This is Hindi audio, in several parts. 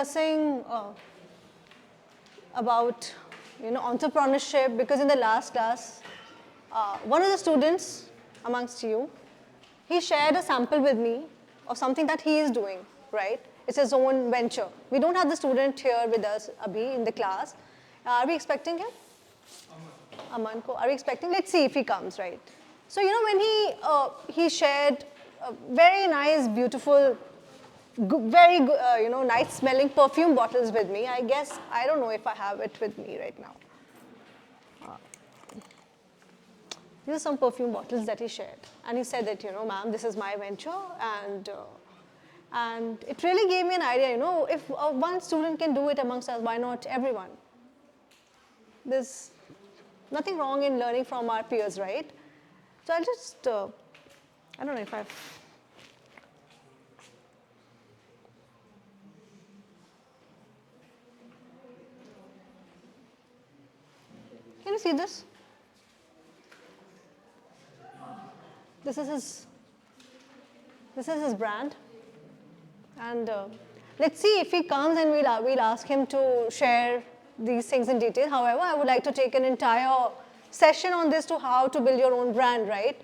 Discussing about entrepreneurship, because in the last class, one of the students amongst you, he shared a sample with me of something that he is doing, right? It's his own venture. We don't have the student here with us, Abhi, in the class. Are we expecting him? Aman ko. Are we expecting? Let's see if he comes, right? So when he shared very nice, beautiful, very nice smelling perfume bottles with me. I guess I don't know if I have it with me right now. These are some perfume bottles that he shared, and he said that ma'am, this is my venture, and it really gave me an idea. If one student can do it amongst us, why not everyone? There's nothing wrong in learning from our peers, right? So I'll just I don't know if I've. Can you see this? This is his brand, and let's see if he comes, and we'll ask him to share these things in detail. However, I would like to take an entire session on this to how to build your own brand, right?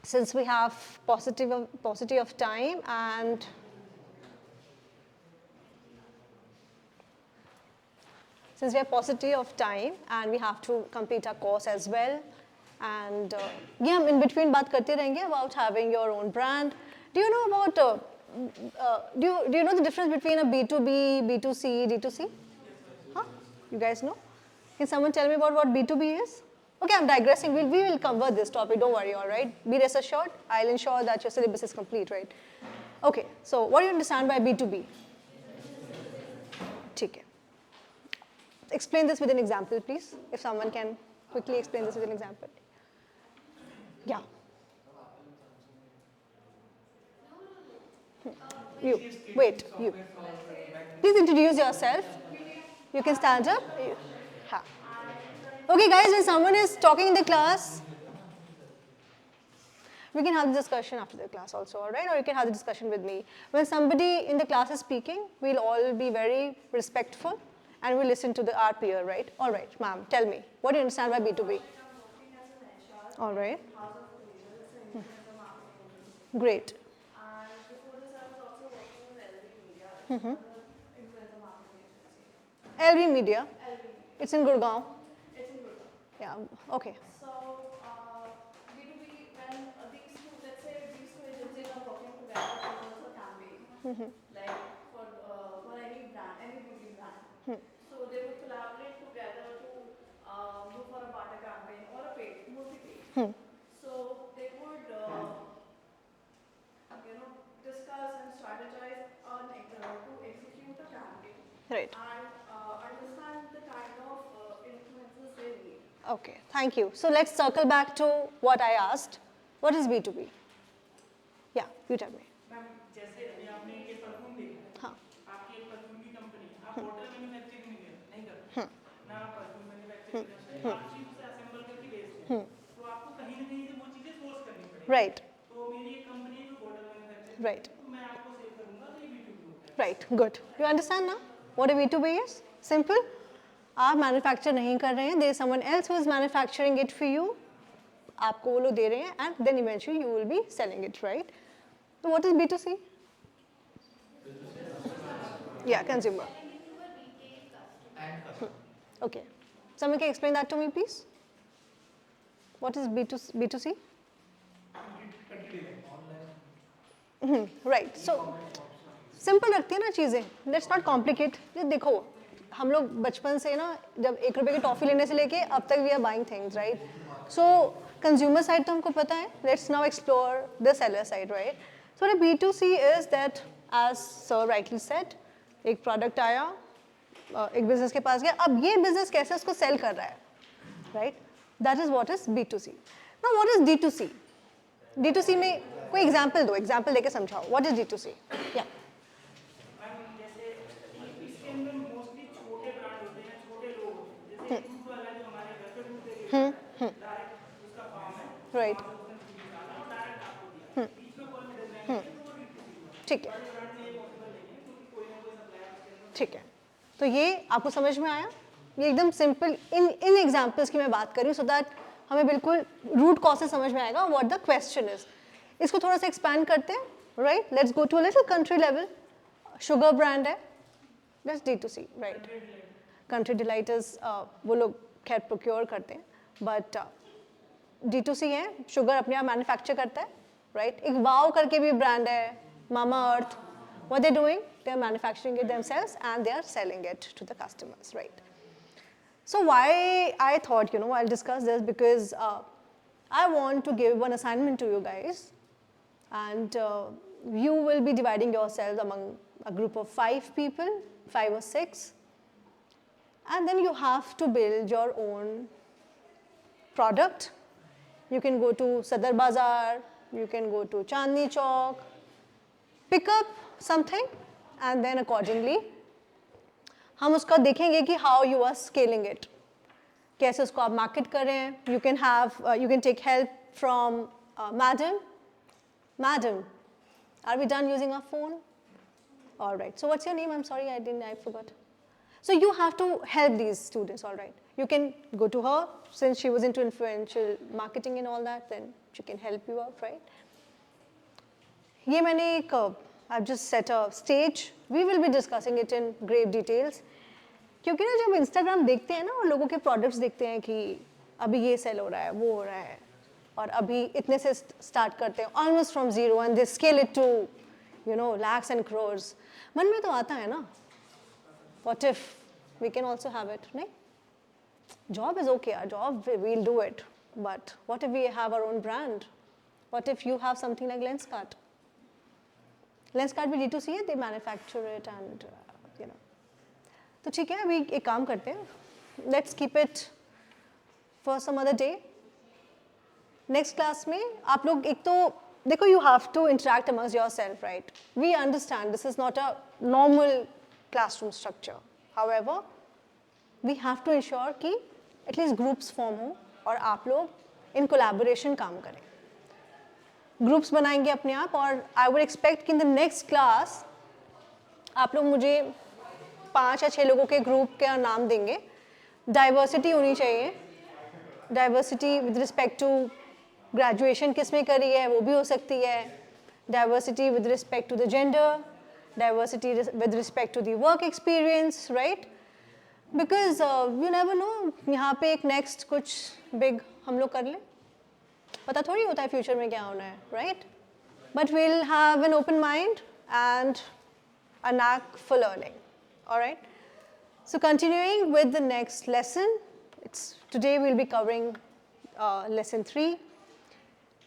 Since we have paucity of time and since we have paucity of time and we have to complete our course as well, and yeah, in between बात करते रहेंगे about having your own brand. Do you know about do you know the difference between a B2B, B2C, D2C? Huh? You guys know? Can someone tell me about what B2B is? Okay, I'm digressing. We will cover this topic. Don't worry. All right. Be rest assured. I'll ensure that your syllabus is complete, right? Okay. So what do you understand by B2B? ठीक है. Explain this with an example, please. If someone can quickly explain this with an example. Yeah. You. Wait. You. Please introduce yourself. You can stand up. Ha. Okay, guys, when someone is talking in the class, we can have the discussion after the class also, all right? Or you can have the discussion with me. When somebody in the class is speaking, we'll all be very respectful and we'll listen to our peer, right? All right, ma'am, tell me, what do you understand by B2B? All right. Great. And before this, I was also working with LV Media, influencer marketing agency. LV Media. LV Media. It's in Gurgaon. It's in Gurgaon. Yeah, okay. So, B2B, when let's say these two agencies are working together towards a campaign, like for any brand, any beauty brand. So they would collaborate together to go for a barter campaign or a paid, multi-paid. So they would discuss and strategize to execute a campaign. Right. And understand the kind of influences they need. Okay, thank you. So let's circle back to what I asked. What is B2B? Yeah, you tell me. Ma'am जैसे अभी आपने ये परफ्यूम देखा, हाँ. आपकी एक परफ्यूम की कंपनी, आप बॉटल मैन्युफैक्चरिंग नहीं करते, ना आप परफ्यूम मैन्युफैक्चरिंग करते, आप चीज उसे असेंबल करके बेचते हैं, तो आपको कहीं ना कहीं से वो चीजें सोर्स करनी पड़ेगी. Right. तो मेरी एक कंपनी है जो बॉटल मैन्युफैक्चरिंग, Right. तो मैं आपको सेल करूंगा तो ये B2B होता है. Right, good. You understand now what a B2B is? Simple. आप मैन्युफैक्चर नहीं कर रहे हैं, there is someone else who is manufacturing it for you. आपको वो लोग दे रहे हैं, and then eventually you will be selling it, right? So what is B2C? Yeah, consumer. Okay. Someone can explain that to me, please? What is B2C? Right. So simple रखती है ना चीज़ें. Let's not complicate. ये देखो, हम लोग बचपन से ना जब 1 रुपए की टॉफ़ी लेने से लेके अब तक we are buying things, right? So consumer side तो हमको पता है. Let's now explore the seller side, right? So the B2C is that, as sir rightly said, एक प्रोडक्ट आया, एक बिजनेस के पास गया, अब ये बिजनेस कैसे उसको सेल कर रहा है, right? That is what is B2C. Now what is D2C? D2C में कोई एग्जाम्पल दो, एग्जाम्पल देके समझाओ. What is D2C? या इसके अंदर मोस्टली छोटे ब्रांड होते हैं, छोटे लोग होते हैं, जैसे दूध वाला जो हमारे घर पे दूध देके डायरेक्ट उसका फार्म है, राइट. डायरेक्ट आपको दिया, बीच में कोई मिडिल मैन नहीं है, तो वो ठीक है, ठीक है, तो ये आपको समझ में आया? ये एकदम सिंपल इन एग्जाम्पल्स की मैं बात कर रही हूँ सो दैट हमें बिल्कुल रूट कॉज से समझ में आएगा व्हाट द क्वेश्चन इज. इसको थोड़ा सा एक्सपैंड करते हैं, right? Let's go to a little country level. Sugar brand है, that's D2C, right? Country Delight is वो लोग खैर प्रोक्योर करते हैं, बट D2C है, शुगर अपने आप मैन्युफैक्चर करता है, राइट? एक वाव करके भी ब्रांड है, मामा अर्थ. What they're doing? They're manufacturing it themselves and they are selling it to the customers, right? So why I thought, I'll discuss this because I want to give one assignment to you guys, and you will be dividing yourselves among a group of 5 people, 5 or 6, and then you have to build your own product. You can go to Sadar Bazaar, you can go to Chandni Chowk, pick up something, and then accordingly हम उसका देखेंगे कि how you are scaling it, कैसे उसको आप मार्केट करें. You can take help from madam. Are we done using our phone? All right, so what's your name? I'm sorry, I forgot. So you have to help these students, all right? You can go to her, since she was into influential marketing and all that, then she can help you out, right? ये मैंने एक I've just set a stage. We will be discussing it in great details. क्योंकि ना जब Instagram देखते हैं ना और लोगों के products देखते हैं कि अभी ये sell हो रहा है, वो हो रहा है, और अभी इतने से start करते हैं, almost from zero, and they scale it to, lakhs and crores. मन में तो आता है ना, what if we can also have it, नहीं? Job is okay, our job, we'll do it. But what if we have our own brand? What if you have something like Lenskart? Lenskart भी D2C है, they manufacture it and, तो ठीक है, अभी एक काम करते हैं. Let's keep it for some other day. Next class में आप लोग एक तो देखो, you have to interact amongst yourself, right? We understand this is not a normal classroom structure. However, we have to ensure कि at least groups form हो और आप लोग in collaboration काम करें. ग्रुप्स बनाएंगे अपने आप, और आई वुड एक्सपेक्ट कि इन द नेक्स्ट क्लास आप लोग मुझे 5 या 6 लोगों के ग्रुप का नाम देंगे. डाइवर्सिटी होनी चाहिए, diversity with respect to graduation किस में करी है वो भी हो सकती है, diversity with respect to the gender, diversity with respect to the work experience, right? Because you never know, यहाँ पे एक नेक्स्ट कुछ बिग हम लोग कर लें, पता थोड़ी होता है फ्यूचर में क्या होना है, right? But we'll have an open mind and a knack for learning, all right? So continuing with the next lesson, today we'll be covering lesson 3.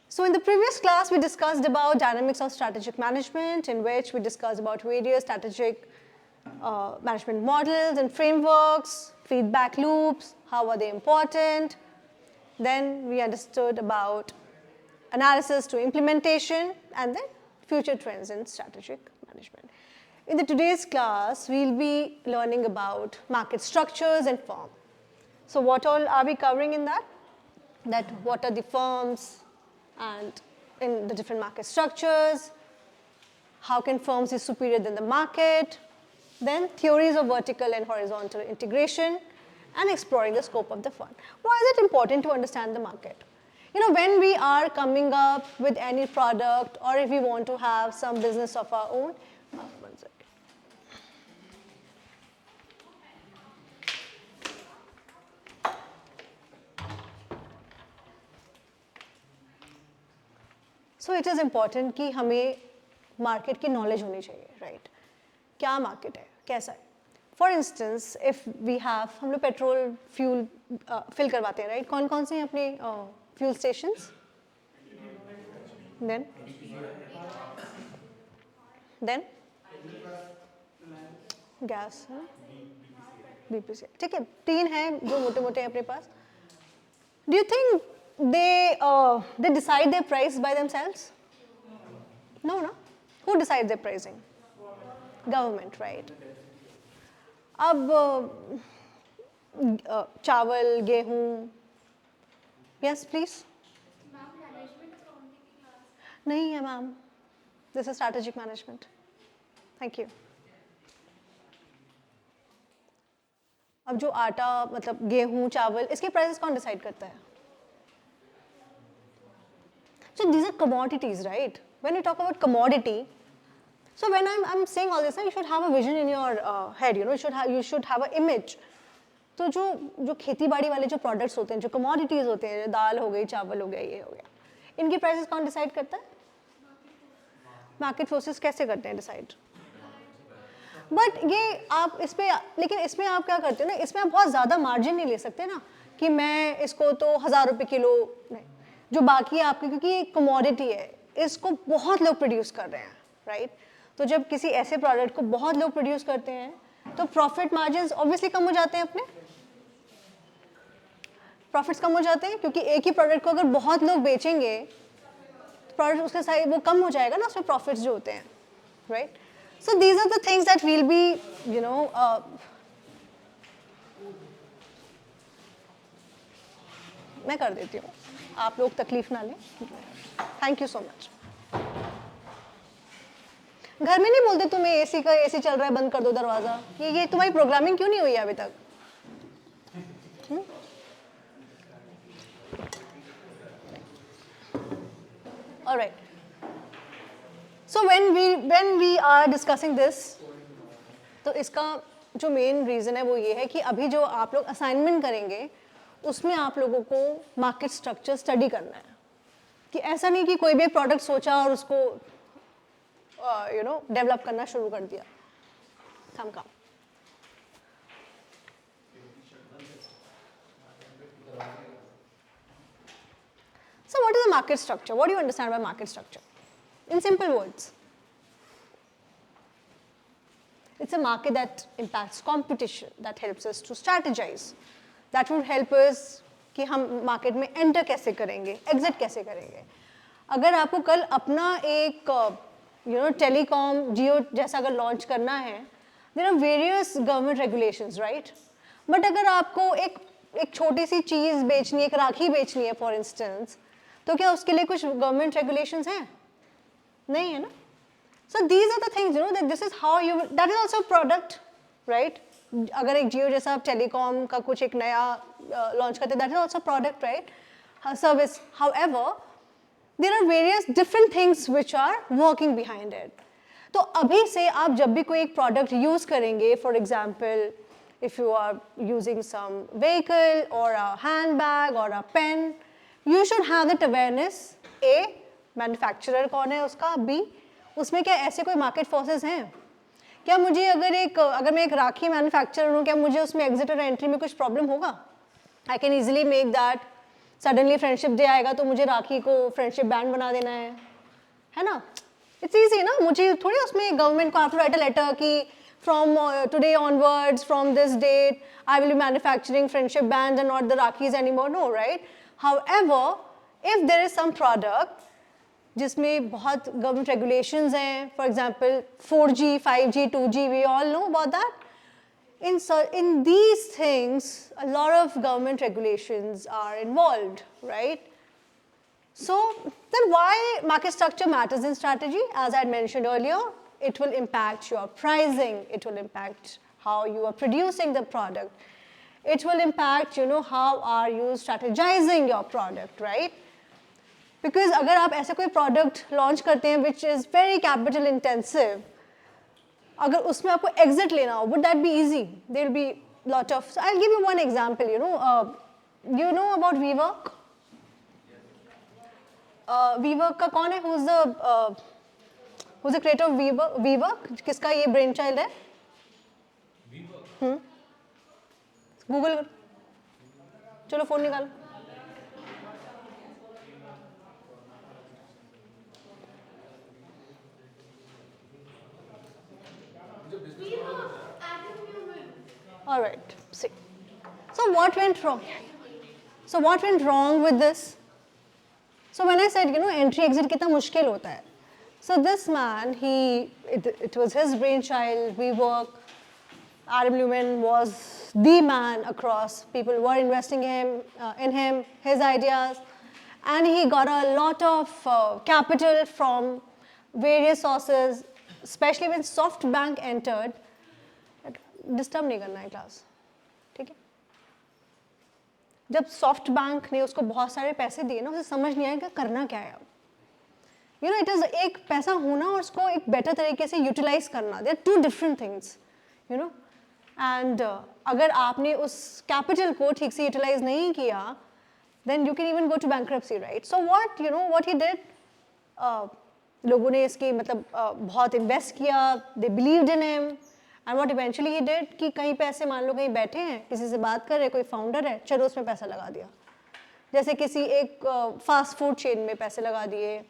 So in the previous class we discussed about dynamics of strategic management, in which we discussed about various strategic management models and frameworks, feedback loops, how are they important. Then we understood about analysis to implementation, and then future trends in strategic management. In today's class, we'll be learning about market structures and firm. So what all are we covering in that? That what are the firms and in the different market structures, how can firms be superior than the market, then theories of vertical and horizontal integration, and exploring the scope of the firm. Why is it important to understand the market? When we are coming up with any product, or if we want to have some business of our own, one second. So it is important कि हमें market की knowledge होनी चाहिए, right? क्या market है, कैसा है? For instance, if we have, हम लोग पेट्रोल फ्यूल फिल करवाते हैं, राइट? कौन कौन से हैं अपने fuel stations? Then gas, BPCL, ठीक है, 3 हैं जो मोटे मोटे हैं अपने पास. Do you think they decide their price by themselves? No. Who decides their pricing? Government, right? अब चावल, गेहूँ, yes please. नहीं है ma'am, this is strategic management. Thank you. अब जो आटा मतलब गेहूं चावल इसके प्राइसेस कौन डिसाइड करता है? So these are commodities, right? When you talk about commodity, so when I'm saying all this, you should have a vision in your head. You know, you should have an image. तो जो खेती बाड़ी वाले जो प्रोडक्ट्स होते हैं, जो कमोडिटीज होते हैं, दाल हो गई, चावल हो गया, ये हो गया, इनकी प्राइसेस कौन डिसाइड करता है? मार्केट फोर्सेस कैसे करते हैं डिसाइड? बट ये आप इस पे, लेकिन इसमें आप क्या करते हो ना, इसमें आप बहुत ज़्यादा मार्जिन नहीं ले सकते ना कि मैं इसको तो 1000 रुपये किलो, नहीं, जो बाकी है आपके, क्योंकि ये कमोडिटी है, इसको बहुत लोग प्रोड्यूस कर रहे हैं, राइट? तो जब किसी ऐसे प्रोडक्ट को बहुत लोग प्रोड्यूस करते हैं तो प्रॉफिट मार्जिन ऑब्वियसली कम हो जाते हैं, अपने प्रॉफिट्स कम हो जाते हैं, क्योंकि एक ही प्रोडक्ट को अगर बहुत लोग बेचेंगे तो प्रोडक्ट उसके साइज वो कम हो जाएगा ना, उसमें प्रॉफिट्स जो होते हैं, right? So these are the things that we'll be, you know, मैं कर देती हूँ, आप लोग तकलीफ ना लें। Thank you so much. घर में नहीं बोलते तुम्हें एसी चल रहा है, बंद कर दो दरवाजा, ये तुम्हारी प्रोग्रामिंग क्यों नहीं हुई है अभी तक? All right. So when we are discussing this, तो इसका जो मेन रीज़न है वो ये है कि अभी जो आप लोग असाइनमेंट करेंगे उसमें आप लोगों को मार्केट स्ट्रक्चर स्टडी करना है, कि ऐसा नहीं कि कोई भी प्रोडक्ट सोचा और उसको यू नो डेवलप करना शुरू कर दिया। काम So what is a market structure? What do you understand by market structure? In simple words, it's a market that impacts competition, that helps us to strategize, that would help us कि हम मार्केट में एंटर कैसे करेंगे, एग्जिट कैसे करेंगे। अगर आपको कल अपना एक यू नो टेलीकॉम जियो जैसा अगर लॉन्च करना है, there are various government regulations, right? But अगर आपको एक छोटी सी चीज़ बेचनी है, एक राखी बेचनी है फॉर इंस्टेंस, तो क्या उसके लिए कुछ गवर्नमेंट रेगुलेशंस हैं? नहीं है ना। So these are the things, you know, that this is how you, that is also product, right? अगर एक जियो जैसा आप टेलीकॉम का कुछ एक नया लॉन्च करते, that is also product, right? Service. However there are various different things which are working behind it. तो अभी से आप जब भी कोई एक प्रोडक्ट यूज़ करेंगे, for example if you are using some vehicle or a handbag or a pen, you should have that awareness. A, manufacturer कौन है उसका, B, उसमें क्या ऐसे कोई market forces हैं? क्या मुझे अगर मैं एक राखी मैन्युफैक्चरर हूँ, क्या मुझे उसमें एग्जिट और एंट्री में कुछ प्रॉब्लम होगा? I can easily make that, suddenly friendship day आएगा तो मुझे राखी को फ्रेंडशिप बैंड बना देना है ना? इट्स ईजी ना, मुझे थोड़ी उसमें गवर्नमेंट को आप राइट अ लेटर कि from today onwards, from this date, I will be manufacturing friendship bands and not the Rakhis anymore. No, right? However, if there is some product जिसमें बहुत government regulations हैं, for example, 4G, 5G, 2G, we all know about that. In these things, a lot of government regulations are involved, right? So then why market structure matters in strategy? As I had mentioned earlier, it will impact your pricing, it will impact how you are producing the product, it will impact, you know, how are you strategizing your product, right? Because अगर आप ऐसे कोई product launch करते हैं which is very capital intensive, अगर उसमें आपको exit लेना हो, would that be easy? There will be lot of, so I'll give you one example, you know about WeWork? WeWork का कौन है? Who's the creator of WeWork? किसका ये ब्रेन चाइल्ड है? गूगल कर, चलो फोन निकालो। All right, see. So what went wrong? So what went wrong with this? So when I said, you know, entry exit कितना मुश्किल होता है. So this man, it was his brainchild, WeWork. Adam Neumann was the man across. People were investing in him, his ideas. And he got a lot of capital from various sources. Specially when soft bank entered, disturb नहीं करना है क्लास, ठीक है? जब सॉफ्ट बैंक ने उसको बहुत सारे पैसे दिए ना, उसे समझ नहीं आएगा करना क्या है अब। यू नो, इट इज़ एक पैसा होना और उसको एक बेटर तरीके से यूटिलाइज करना, they are two different things, you know. And अगर आपने उस कैपिटल को ठीक से यूटिलाइज नहीं किया, then you can even go to bankruptcy, right? So what, you know, what he did, लोगों ने इसकी मतलब बहुत इन्वेस्ट किया, they believed in him, and what eventually he did कि कहीं पे ऐसे मान लो कहीं बैठे हैं, किसी से बात कर रहे हैं, कोई फाउंडर है, चलो उसमें पैसा लगा दिया। जैसे किसी एक फास्ट फूड चेन में पैसे लगा दिए,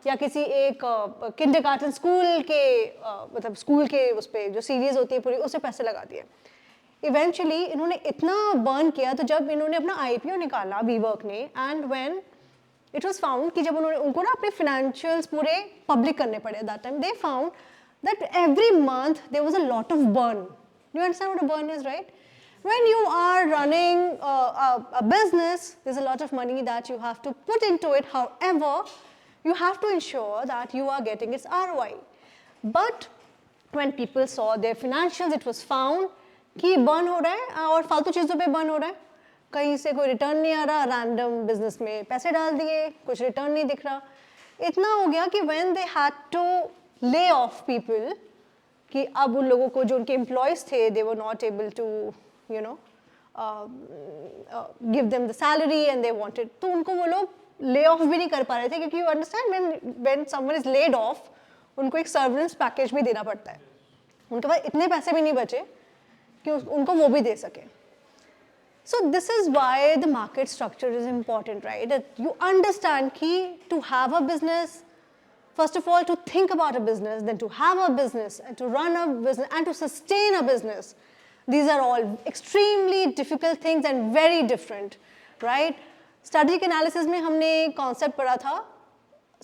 या किसी एक किंडरगार्टन स्कूल के मतलब स्कूल के उस पर जो सीरीज़ होती है पूरी, उसे पैसे लगा दिए। इवेंचुअली इन्होंने इतना बर्न किया, तो जब इन्होंने अपना IPO निकाला वीवर्क ने, and when it was found कि जब उन्होंने उनको ना अपने फाइनेंशियल्स पूरे पब्लिक करने पड़े, that time they found that every month there was a lot of burn. You understand what a burn is, right? When you are running a business, there's a lot of money that you have to put into it. However, you have to ensure that you are getting its ROI. But when people saw their financials, it was found कि burn हो रहा है और फालतू चीज़ों पे burn हो रहा है, कहीं से कोई रिटर्न नहीं आ रहा, रैंडम बिजनेस में पैसे डाल दिए, कुछ रिटर्न नहीं दिख रहा। इतना हो गया कि when they had to lay off people, कि अब उन लोगों को जो उनके एम्प्लॉयज़ थे, they were not able to you know give them the salary and they wanted, तो उनको वो लोग lay off भी नहीं कर पा रहे थे, क्योंकि you understand when someone is laid off, उनको एक सर्विलेंस पैकेज भी देना पड़ता है, उनके पास इतने पैसे भी नहीं बचे कि उनको वो भी दे सके। So this is why the market structure is important, right? That you understand कि to have a business, first of all to think about a business, then to have a business and to run a business and to sustain a business, these are all extremely difficult things and very different, right? Strategic analysis में हमने concept पढ़ा था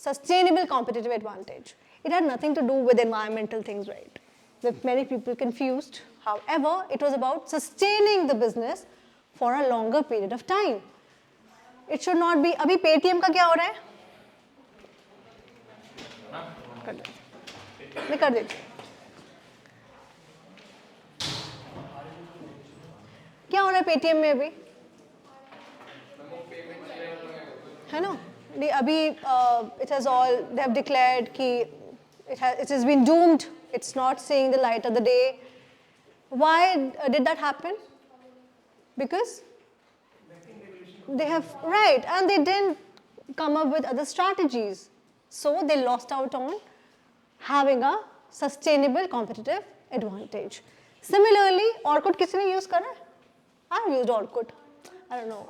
sustainable competitive advantage. It had nothing to do with environmental things, right? With many people confused. However, it was about sustaining the business for a longer period of time. It should not be, अभी Paytm का क्या हो रहा है? मैं कर देती। क्या हो रहा है Paytm में अभी? है ना? अभी it has all, they have declared कि it has been doomed. It's not seeing the light of the day. Why did that happen? Because they have, right, and they didn't come up with other strategies. So they lost out on having a sustainable competitive advantage. Similarly, Orkut किसने use करा? I've used Orkut. I don't know,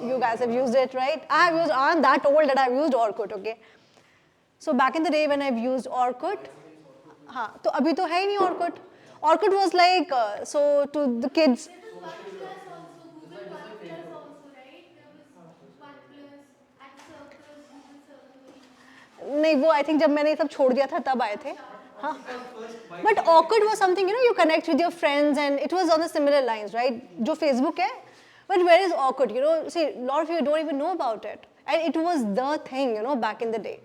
you guys have used it, right? I'm that old that I've used Orkut, okay? So back in the day when I've used Orkut, हाँ, तो अभी तो है ही नहीं Orkut. Orkut was like, so to the kids. नहीं वो I think जब मैंने सब छोड़ दिया था तब आए थे, हाँ. But Orkut was something, you know, you connect with your friends and it was on the similar lines, right? जो Facebook है, but where is Orkut? You know, see, a lot of you don't even know about it, and it was the thing, you know, back in the day.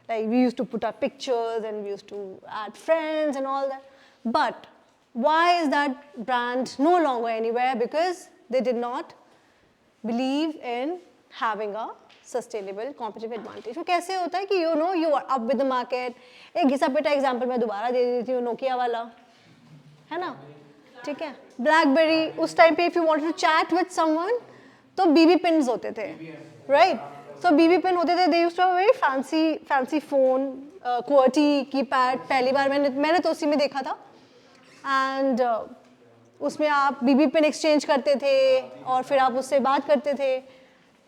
Like we used to put our pictures and we used to add friends and all that. But why is that brand no longer anywhere? Because they did not believe in having a sustainable competitive advantage. वो कैसे होता है कि you know you are up with the market. एक घिसा पिटा एग्जाम्पल मैं दोबारा दे देती हूँ, नोकिया वाला, है ना? ठीक है, ब्लैकबेरी उस टाइम पे if you wanted to chat with someone तो BB pins होते थे, right? So BB pin होते थे, they used to have a very fancy phone, QWERTY keypad. पहली बार मैंने तो उसी में देखा था, and उसमें आप BB pin exchange करते थे और फिर आप उससे बात करते थे,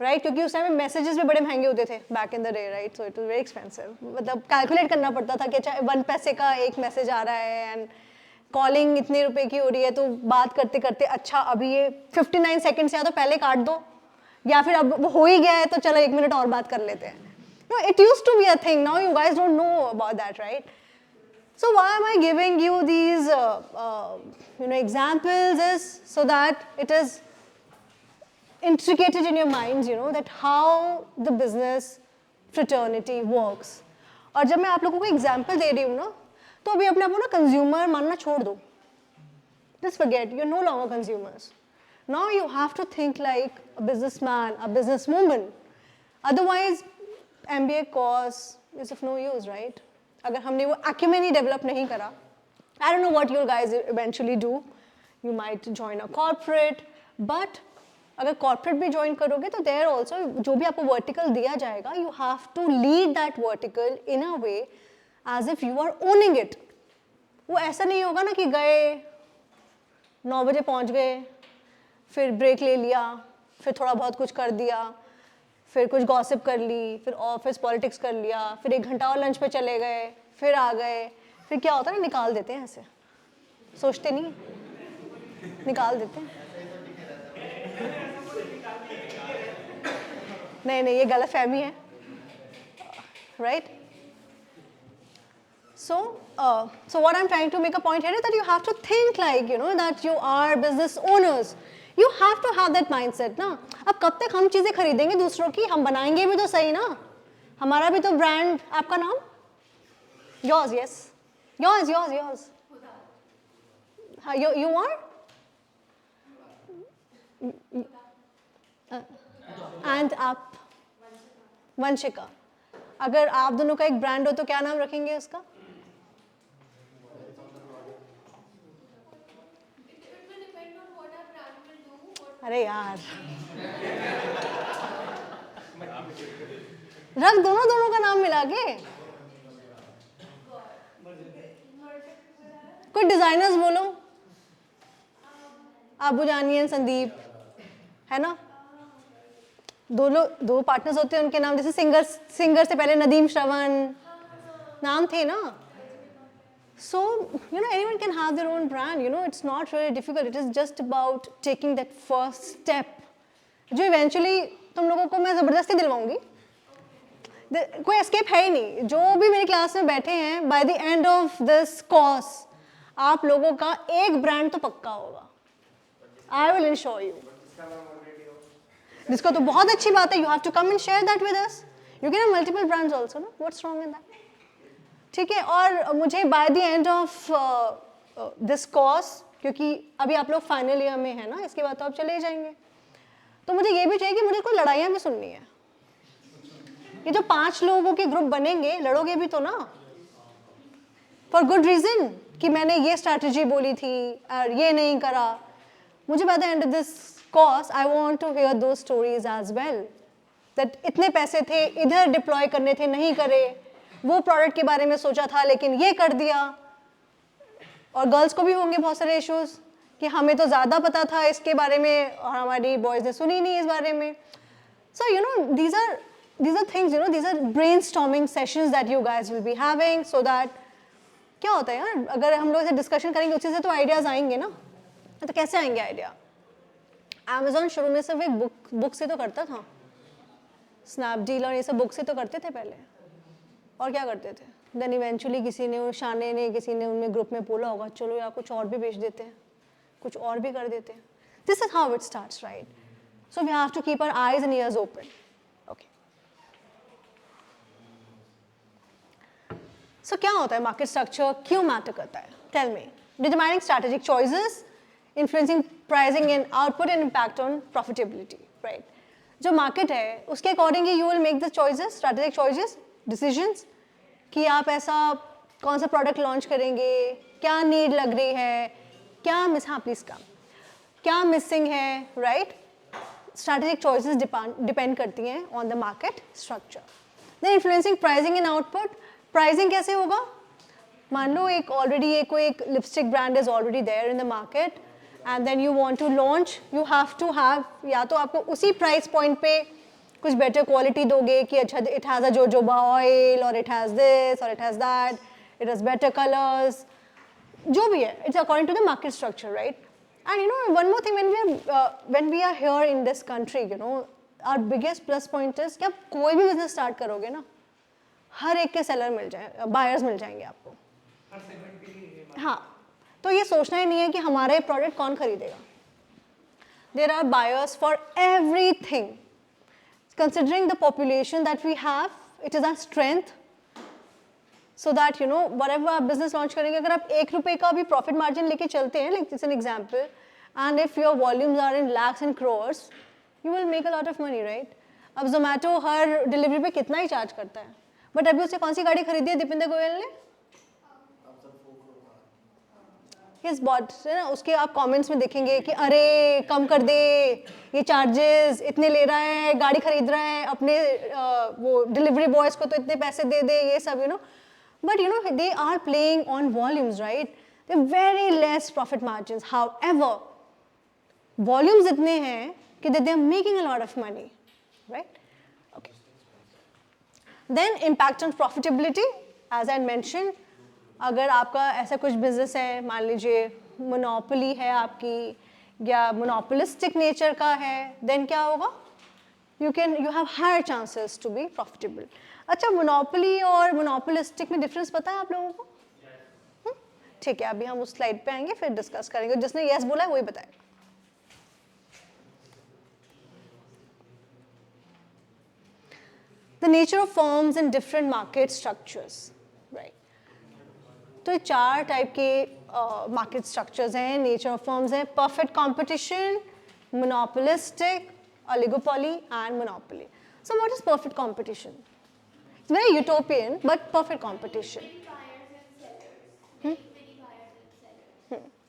right? क्योंकि उस टाइम में मैसेजेस भी बड़े महंगे होते थे back in the day, right? So it was very expensive. मतलब कैलकुलेट करना पड़ता था कि अच्छा 1 पैसे का एक मैसेज आ रहा है and कॉलिंग इतने रुपए की हो रही है, तो बात करते करते अच्छा अभी ये 59 सेकंड से या तो पहले काट दो, या फिर अब वो हो ही गया है तो चलो 1 मिनट और बात कर लेते हैं. No, it used to be a thing. Now you guys don't know about that, right? So why am I giving you these examples is so that it is intricated in your minds, you know, that how the business fraternity works. और जब मैं आप लोगों को example दे रही हूँ ना, तो अभी अपने आप को ना कंज्यूमर मानना छोड़ दो. Just forget, you're no longer consumers. Now you have to think like a businessman, a businesswoman. Otherwise, MBA course is of no use, right? अगर हमने वो acumen ही develop नहीं करा, I don't know what you guys eventually do. You might join a corporate, but अगर corporate भी join करोगे तो there also जो भी आपको vertical दिया जाएगा, you have to lead that vertical in a way as if you are owning it. वो ऐसा नहीं होगा ना कि गए 9 बजे पहुंच गए, फिर ब्रेक ले लिया, फिर थोड़ा बहुत कुछ कर दिया, फिर कुछ गॉसिप कर ली, फिर ऑफिस पॉलिटिक्स कर लिया, फिर 1 घंटा और लंच पे चले गए, फिर आ गए, फिर क्या होता है ना, निकाल देते हैं ऐसे. सोचते नहीं, निकाल देते हैं. नहीं नहीं, ये गलत फहमी है, right? So what I'm trying to make a point here is that you have to think like, you know, that you are business owners. You have to have that mindset ना. अब कब तक हम चीज़ें खरीदेंगे दूसरों की, हम बनाएंगे भी तो सही ना. हमारा भी तो ब्रांड. आपका नाम? Yours, yes. Yours. You are? And आप? वंशिका. अगर आप दोनों का एक ब्रांड हो तो क्या नाम रखेंगे उसका? अरे यार, रख दोनों का नाम मिला के. कोई डिजाइनर्स बोलो. आबू जानियन, संदीप, है ना? दो पार्टनर्स होते हैं, उनके नाम जैसे सिंगर से पहले नदीम श्रवण नाम थे ना. So, you know, anyone can have their own brand, you know, it's not really difficult, it is just about taking that first step, जो eventually तुम लोगों को मैं ज़बरदस्ती दिलवाऊंगी. कोई escape है ही नहीं. जो भी मेरी क्लास में बैठे हैं, by the end of this course, आप लोगों का एक ब्रांड तो पक्का होगा. I will ensure you. जिसको तो बहुत अच्छी बात है, you have to come and share that with us. You can have multiple brands also, no? What's wrong in that? ठीक है. और मुझे by the end of this course, क्योंकि अभी आप लोग फाइनल ईयर में है ना, इसके बाद तो आप चले जाएंगे, तो मुझे ये भी चाहिए कि मुझे कोई लड़ाइयाँ भी सुननी है. ये जो 5 लोगों के ग्रुप बनेंगे, लड़ोगे भी तो ना, फॉर गुड रीजन, कि मैंने ये स्ट्रैटेजी बोली थी और ये नहीं करा. मुझे by the end of this course I want to hear दो स्टोरीज एज वेल, दैट इतने पैसे थे, इधर डिप्लॉय करने थे, नहीं करे, वो प्रोडक्ट के बारे में सोचा था लेकिन ये कर दिया. और गर्ल्स को भी होंगे बहुत सारे इश्यूज कि हमें तो ज़्यादा पता था इसके बारे में और हमारी बॉयज़ ने सुनी नहीं इस बारे में. So you know, these are things, you know, these are brainstorming sessions that you guys will be having, so that क्या होता है यार, अगर हम लोग ऐसे डिस्कशन करेंगे उसी से तो आइडियाज़ आएंगे ना. तो कैसे आएंगे आइडिया? अमेज़ॉन शुरू में सिर्फ एक बुक से तो करता था, स्नैपडील और ये सब बुक से तो करते थे पहले, और क्या करते थे. देन इवेंचुअली किसी ने, शाने ने, किसी ने उनमें ग्रुप में बोला होगा, चलो यार कुछ और भी बेच देते हैं, कुछ और भी कर देते हैं. This is how it starts, right? So we have to keep our eyes and ears open. Okay, so क्या होता है मार्केट स्ट्रक्चर, क्यों मैटर करता है? Tell me. Determining strategic choices, influencing pricing and output and impact on profitability, right? जो मार्केट है उसके according you will make the choices, strategic choices, decisions, कि आप ऐसा कौन सा प्रोडक्ट लॉन्च करेंगे, क्या नीड लग रही है, क्या मिस, हाँ प्लीज़ कम, क्या मिसिंग है, राइट? स्ट्रैटेजिक चॉइसेस डिपेंड करती हैं on the market structure. Then influencing pricing and output. Pricing कैसे होगा? मान लो एक ऑलरेडी कोई एक lipstick brand is already there in the market and then you want to launch, you have to have, या तो आपको उसी प्राइस पॉइंट पे कुछ बेटर क्वालिटी दोगे कि अच्छा it has a jojoba oil और इट हैज़ दिस और it has that, it has better colours, जो भी है, it's according to the market structure, right? And you know one more thing, when we are here in this country, you know our biggest plus point is कि आप कोई भी बिजनेस स्टार्ट करोगे ना, हर एक के सेलर मिल जाए, बायर्स मिल जाएंगे आपको. हाँ, तो ये सोचना ही नहीं है कि हमारे प्रोडक्ट कौन खरीदेगा. There are buyers for everything. Considering the population that we have, it is our strength so that you know whatever आप बिजनेस लॉन्च करेंगे, अगर आप 1 रुपये का भी प्रॉफिट मार्जिन लेके चलते हैं, like it's an example, and if your volumes are in lakhs and crores, you will make a lot of money, right? अब जोमेटो हर डिलीवरी पे कितना ही चार्ज करता है, बट अभी उसने कौन सी गाड़ी खरीदी है दीपिंदर गोयल ने? हिज बॉट है ना, उसके आप कमेंट्स में देखेंगे कि अरे कम कर दे, ये चार्जेस इतने ले रहा है, गाड़ी खरीद रहा है, अपने वो डिलीवरी बॉयज़ को तो इतने पैसे दे दे, ये सब you know. But you know they are playing on volumes, right? They very less profit margins. However volumes इतने हैं कि they are making a lot of money, right? Okay. Then impact on profitability, as I mention, अगर आपका ऐसा कुछ बिजनेस है, मान लीजिए मोनोपोली है आपकी, या मोनोपोलिस्टिक नेचर का है, देन क्या होगा? You have higher chances to be profitable. अच्छा, मोनोपोली और मोनोपोलिस्टिक में डिफरेंस पता है आप लोगों को? ठीक है, अभी हम उस स्लाइड पे आएंगे, फिर डिस्कस करेंगे. जिसने यस बोला है वही बताएगा. The nature of firms in different market structures, right? तो 4 टाइप के मार्केट स्ट्रक्चर्स हैं, नेचर ऑफ फर्म्स हैं: perfect competition, monopolistic, oligopoly and monopoly. So what is perfect competition? It's very utopian, but perfect competition.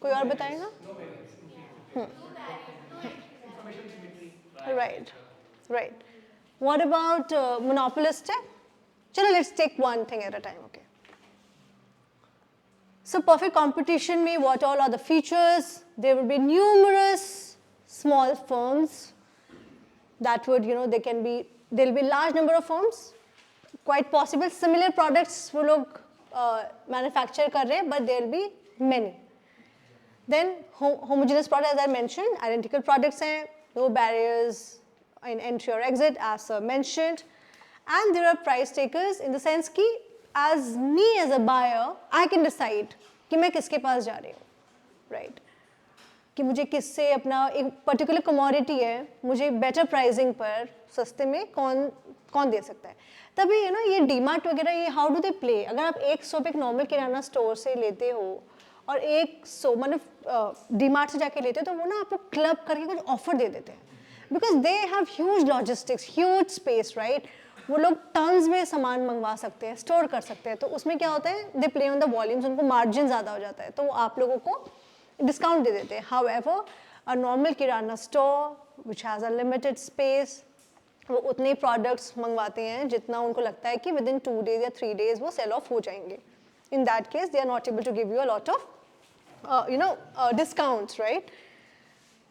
कोई और बताएगा? Right, right. What about monopolistic? चलो, let's take one thing at a time, okay? So perfect competition में what all are the features? There will be numerous small firms that would, you know, there will be large number of firms, quite possible similar products वो लोग manufacture कर रहे हैं, but there will be many. Then homogeneous product, as I mentioned, identical products हैं, no barriers in entry or exit, as mentioned, and there are price takers in the sense कि as me as a buyer, I can decide कि मैं किसके पास जा रही हूँ, right? कि मुझे किससे अपना एक पर्टिकुलर कमोडिटी है, मुझे बेटर प्राइसिंग पर सस्ते में कौन दे सकता है. तभी यू नो ये डीमार्ट वगैरह, ये हाउ डू दे प्ले? अगर आप 100 पे एक नॉर्मल किराना स्टोर से लेते हो और 100 मतलब डीमार्ट से जाके लेते हो, तो वो ना आपको क्लब करके कुछ ऑफर दे देते हैं, because they have huge logistics, huge space, right? वो लोग टन्स में सामान मंगवा सकते हैं, स्टोर कर सकते हैं. तो उसमें क्या होता है, they play on the volumes, उनको मार्जिन ज़्यादा हो जाता है, तो वो आप लोगों को डिस्काउंट दे देते हैं. However a normal kirana store which has a limited space, वो उतने प्रोडक्ट्स मंगवाते हैं जितना उनको लगता है कि विद इन 2 days या 3 days वो सेल ऑफ हो जाएंगे. In that case they are not able to give you a lot of discounts, right?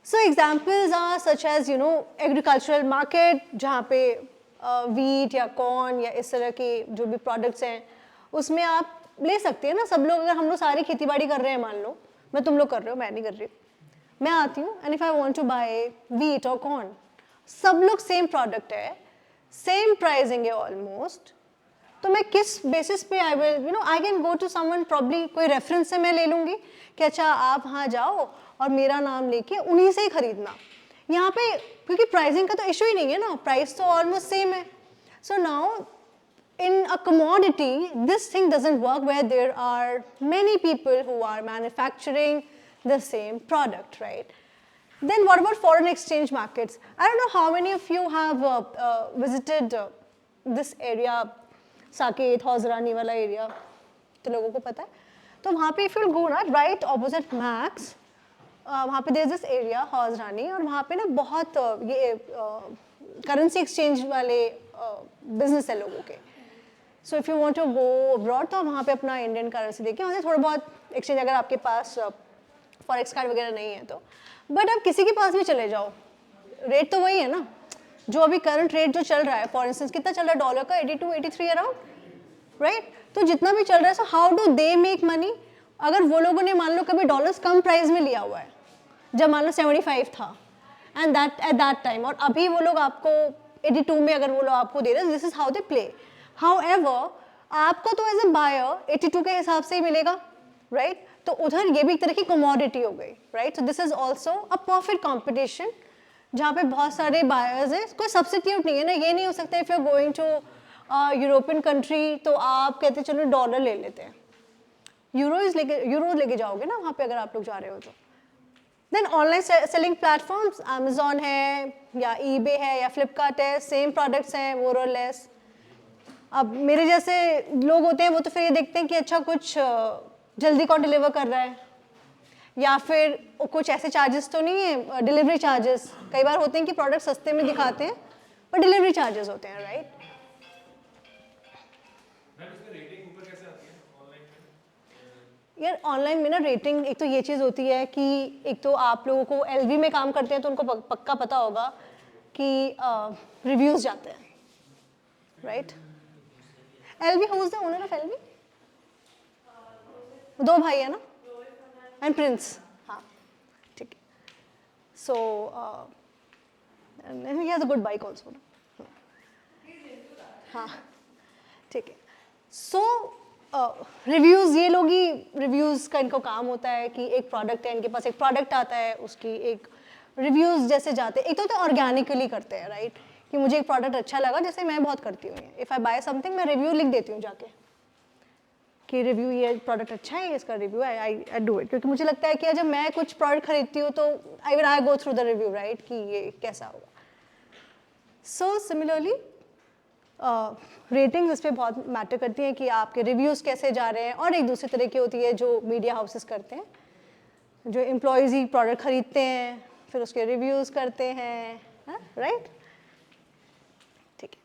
So examples are such as agricultural market, जहाँ पे wheat या corn या इस तरह के जो भी products हैं उसमें आप ले सकते हैं ना. सब लोग, अगर हम लोग सारी खेती बाड़ी कर रहे हैं, मान लो मैं तुम लोग कर रहे हो, मैं नहीं कर रही, मैं आती हूँ and if I want to buy wheat or corn, सब लोग सेम प्रोडक्ट है, सेम प्राइसिंग है ऑलमोस्ट, तो मैं किस बेसिस पे I will I can go to someone, probably कोई रेफरेंस से मैं ले लूँगी कि अच्छा आप वहाँ जाओ और मेरा नाम लेके उन्हीं से ही खरीदना. यहाँ पे क्योंकि प्राइसिंग का तो इशू ही नहीं है ना, प्राइस तो ऑलमोस्ट सेम है. So now in a commodity, this thing doesn't work where there are many people who are manufacturing the same product, right? Then what about foreign exchange markets? I don't know how many of you have visited this area, Saket, Hausrani wala area. तो लोगों को पता है. तो वहाँ पे if you go ना right opposite Max, वहाँ पे there's this area Hausrani, और वहाँ पे ना बहुत ये currency exchange वाले business है लोगों के. So if you want to go abroad, तो वहाँ पे अपना इंडियन करेंसी देके वहाँ से थोड़ा बहुत एक्सचेंज, अगर आपके पास फॉरेक्स कार्ड वगैरह नहीं है तो. बट आप किसी के पास भी चले जाओ, रेट तो वही है ना जो अभी करंट रेट जो चल रहा है. फॉर इंस्टेंस कितना चल रहा है डॉलर का? 82-83 अराउंड, राइट? तो जितना भी चल रहा है, so how do they make money? अगर वो लोगों ने मान लो कभी डॉलर्स कम प्राइस में लिया हुआ है, जब मान लो 75 था and that at that time, और अभी वो लोग आपको 82 में अगर वो लोग आपको दे रहे हैं, this is how they play. However, आपको तो एज ए बायर 82 के हिसाब से ही मिलेगा, राइट? तो उधर ये भी एक तरह की कमोडिटी हो गई, right? So this is also a perfect competition जहाँ पे बहुत सारे बायर्स हैं, कोई सब्सिट्यूट नहीं है ना. ये नहीं हो सकता if you are going to European country तो आप कहते हैं चलो डॉलर ले लेते हैं, यूरो लेके जाओगे ना वहाँ पे अगर आप लोग जा रहे हो तो. Then online selling platforms Amazon है या ईबे है या फ्लिपकार्ट है, सेम प्रोडक्ट्स हैं मोर और लेस. अब मेरे जैसे लोग होते हैं वो तो फिर ये देखते हैं कि अच्छा कुछ जल्दी कौन डिलीवर कर रहा है, या फिर कुछ ऐसे चार्जेस तो नहीं है, डिलीवरी चार्जेस कई बार होते हैं कि प्रोडक्ट सस्ते में दिखाते हैं पर डिलीवरी चार्जेस होते हैं, राइट. यार ऑनलाइन में ना रेटिंग, एक तो ये चीज़ होती है कि एक तो आप लोगों को एलवी में काम करते हैं तो उनको पक्का पता होगा कि रिव्यूज़ जाते हैं, right. LV, who is the owner of LV? दो भाई है ना, एंड प्रिंस. हाँ ठीक है. So he has a good bike also ना. हाँ ठीक है. सो रिव्यूज़, ये लोग ही रिव्यूज़ का इनको काम होता है कि एक प्रोडक्ट है, इनके पास एक प्रोडक्ट आता है उसकी एक रिव्यूज़ जैसे जाते हैं. एक तो ऑर्गेनिकली करते हैं, राइट, कि मुझे एक प्रोडक्ट अच्छा लगा, जैसे मैं बहुत करती हूँ. इफ़ आई बाय समथिंग मैं रिव्यू लिख देती हूँ जाके कि रिव्यू ये प्रोडक्ट अच्छा है, इसका रिव्यू है, आई डू इट, क्योंकि मुझे लगता है कि जब मैं कुछ प्रोडक्ट खरीदती हूँ तो I go through the review, right, कि ये कैसा होगा. सो सिमिलरली रेटिंग्स इस पर बहुत मैटर करती हैं कि आपके रिव्यूज़ कैसे जा रहे हैं. और एक दूसरी तरह की होती है जो मीडिया हाउसेस करते हैं, जो एम्प्लॉयज़ ही प्रोडक्ट खरीदते हैं फिर उसके रिव्यूज़ करते हैं, राइट. ठीक है.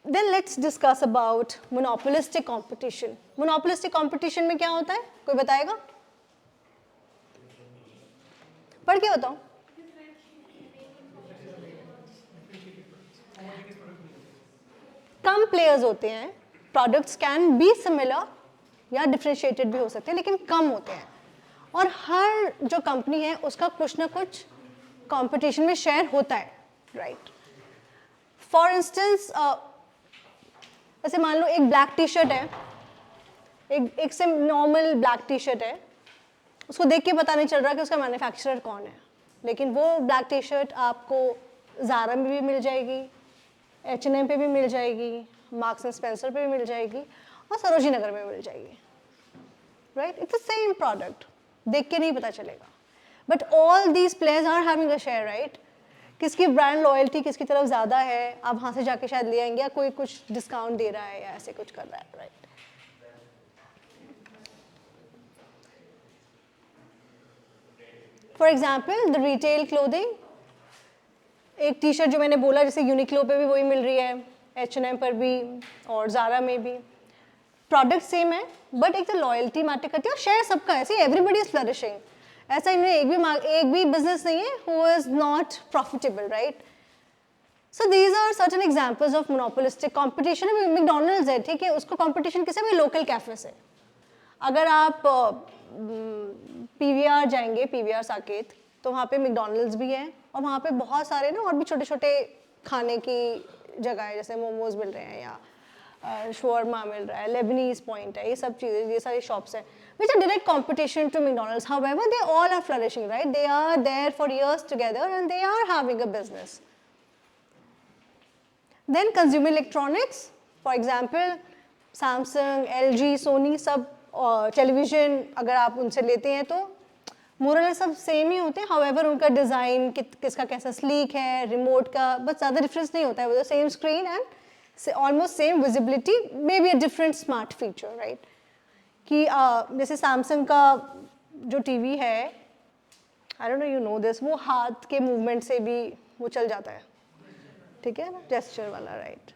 Then let's discuss about monopolistic competition. Monopolistic competition में क्या होता है, कोई बताएगा? पढ़ के बताओ. कम प्लेयर्स होते हैं, प्रोडक्ट्स कैन बी सिमिलर या डिफ्रेंशिएटेड भी हो सकते हैं लेकिन कम होते हैं, और हर जो कंपनी है उसका कुछ ना कुछ कंपटीशन में शेयर होता है, राइट. फॉर इंस्टेंस ऐसे मान लो एक ब्लैक टी शर्ट है, एक से नॉर्मल ब्लैक टी शर्ट है, उसको देख के पता नहीं चल रहा कि उसका मैन्युफैक्चरर कौन है, लेकिन वो ब्लैक टी शर्ट आपको ज़ारा में भी मिल जाएगी, H&M पे भी मिल जाएगी, मार्क्स एंड स्पेंसर पे भी मिल जाएगी, और सरोजी नगर में मिल जाएगी, right. It's the same product, देख के नहीं पता चलेगा, but all these players are having a share, right. किसकी ब्रांड लॉयल्टी किसकी तरफ ज़्यादा है, आप वहाँ से जाके शायद ले आएंगे, या कोई कुछ डिस्काउंट दे रहा है या ऐसे कुछ कर रहा है, right. For example the retail clothing, एक टी शर्ट जो मैंने बोला जैसे यूनिक्लो पे भी वही मिल रही है, H&M पर भी और ज़ारा में भी, प्रोडक्ट सेम है बट एक तो लॉयल्टी मैटर करती है और शेयर सबका है. सी एवरीबडी इज फ्लरिशिंग, ऐसा इनमें एक भी बिजनेस नहीं है who is not profitable, right. So these are certain examples of monopolistic competition. McDonald's है, ठीक है, उसको कॉम्पिटिशन किसे में, लोकल कैफे से. अगर आप PVR जाएंगे, PVR साकेत, तो वहाँ पे मैकडॉनल्ड्स भी है और वहाँ पे बहुत सारे ना और भी छोटे छोटे खाने की जगह है, जैसे मोमोज मिल रहे हैं या शवरमा मिल रहा है, लेबनीज पॉइंट है, ये सब चीज़ें, ये सारी शॉप्स हैं which are direct competition to McDonald's. However they all are flourishing, right. They are there for years together and they are having a business. Then consumer electronics, for example Samsung, LG, Sony, सब टेलीविज़न अगर आप उनसे लेते हैं तो मोरल सब सेम ही होते हैं. हाउएवर उनका डिज़ाइन किसका कैसा स्लीक है, रिमोट का बस ज़्यादा डिफरेंस नहीं होता है, वो same screen and almost same visibility, may be a different smart feature, right. कि जैसे सैमसंग का जो टीवी है, I don't know you know this, वो हाथ के मूवमेंट से भी वो चल जाता है, ठीक है ना, जेस्चर वाला, right.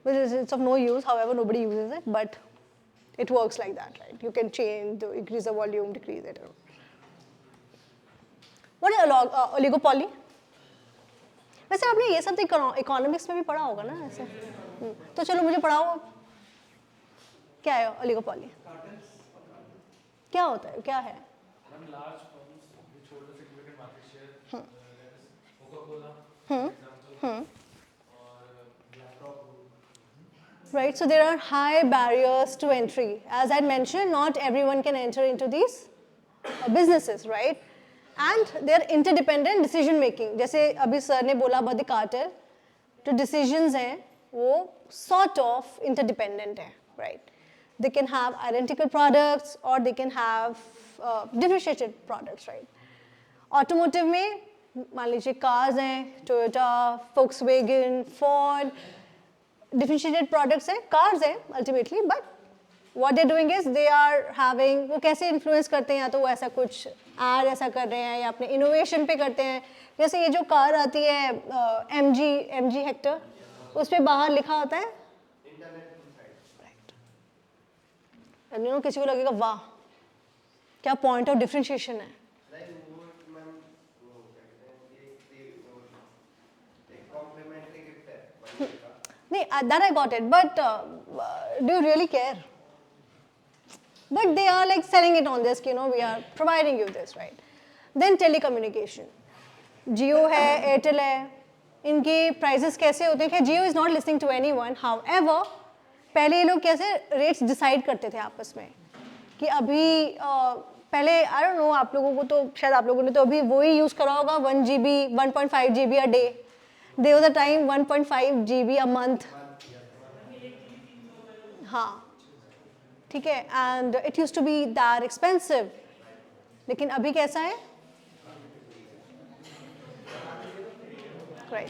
It's of no use, however nobody uses it, but it works like that, right. You can change, increase the volume, decrease it. What is oligopoly? वैसे आपने ये सब तो इकोनॉमिक्स में भी पढ़ा होगा ना ऐसे. तो चलो मुझे पढ़ाओ, क्या है oligopoly? क्या होता है, क्या है? Right, so there are high barriers to entry. As I mentioned, not everyone can enter into these businesses, right? And they are interdependent decision making. जैसे अभी सर ने बोला about the cartel, जो decisions हैं वो sort of interdependent है, right? They can have identical products or they can have differentiated products, right? Automotive में मान लीजिए cars हैं, Toyota, Volkswagen, Ford, differentiated products हैं, cars हैं ultimately, but what they're doing is they are having, वो कैसे influence करते हैं, या तो वो ऐसा कुछ ad ऐसा कर रहे हैं या अपने innovation पे करते हैं. जैसे ये जो कार आती है MG Hector, उस पे बाहर लिखा होता है right. किसी को लगेगा वाह क्या point of differentiation है. नहीं, that I got it, but do you really care? But they are like selling it on this, we are providing you this, right? Then telecommunication. Jio है, Airtel है, इनके prices कैसे होते हैं? Jio is not listening to anyone. However, पहले ये लोग कैसे rates decide करते थे आपस में कि अभी पहले I don't know आप लोगों को तो शायद आप लोगों ने तो अभी वो ही use करा होगा 1 GB, 1.5 GB a day. There was a time 1.5 GB a month. हाँ ठीक है, and it used to be that expensive. लेकिन अभी कैसा है? Right.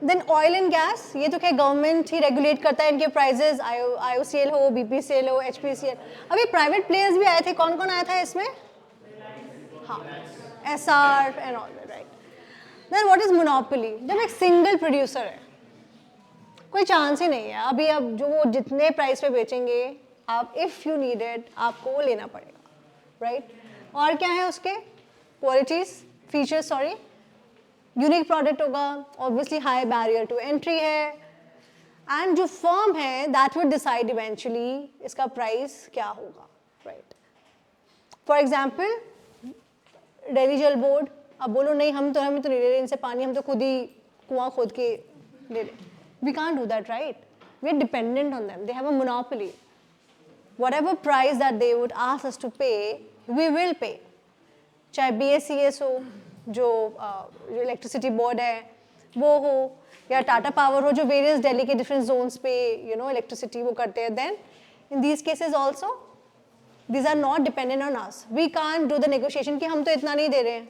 Then oil and gas, ये तो क्या गवर्नमेंट ही रेगुलेट करता है इनके प्राइजेस, IOCL हो, BPCL हो, HPCL. अभी प्राइवेट प्लेयर्स भी आए थे, कौन कौन आया था इसमें? हाँ, SR and all that, right. Then what is monopoly? जब एक सिंगल प्रोड्यूसर है, कोई चांस ही नहीं है. अभी अब जो वो जितने प्राइस पे बेचेंगे आप इफ़ यू नीड इट आपको वो लेना पड़ेगा, राइट. और क्या है उसके qualities, features, sorry, unique product होगा, obviously high barrier to entry है, एंड जो फर्म है दैट विल डिसाइड इवेंचुअली इसका प्राइस क्या होगा, राइट. फॉर एग्जाम्पल दिल्ली जल बोर्ड, अब बोलो नहीं हमें तो नहीं ले रहे इनसे पानी, हम तो खुद ही कुआं खोद के ले रहे. We can't do that, right? We're dependent on them. They have a monopoly. Whatever price that they would ask us to pay, we will pay. चाहे BSES हो, जो इलेक्ट्रिसिटी बोर्ड है वो हो, या टाटा पावर हो जो वेरियस दिल्ली के डिफरेंट जोन्स पे इलेक्ट्रिसिटी वो करते हैं. Then in these cases also these are not dependent on us. We can't do the negotiation कि हम तो इतना नहीं दे रहे हैं,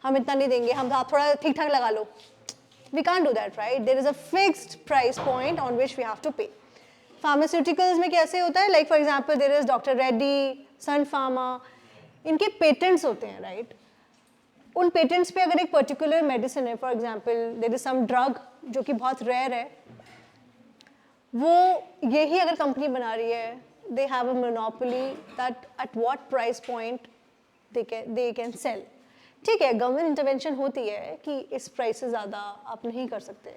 हम इतना नहीं देंगे, हम आप थोड़ा ठीक ठाक लगा लो. We can't do that, right? There is a fixed price point on which we have to pay. Pharmaceuticals में कैसे होता है? Like for example, there is Dr. Reddy, Sun Pharma, इनके patents होते हैं, right? उन patents पे अगर एक particular medicine है, for example, there is some drug जो कि बहुत rare है, वो यही अगर company बना रही है, they have a monopoly that at what price point they can sell. ठीक है, गवर्नमेंट इंटरवेंशन होती है कि इस प्राइस से ज़्यादा आप नहीं कर सकते.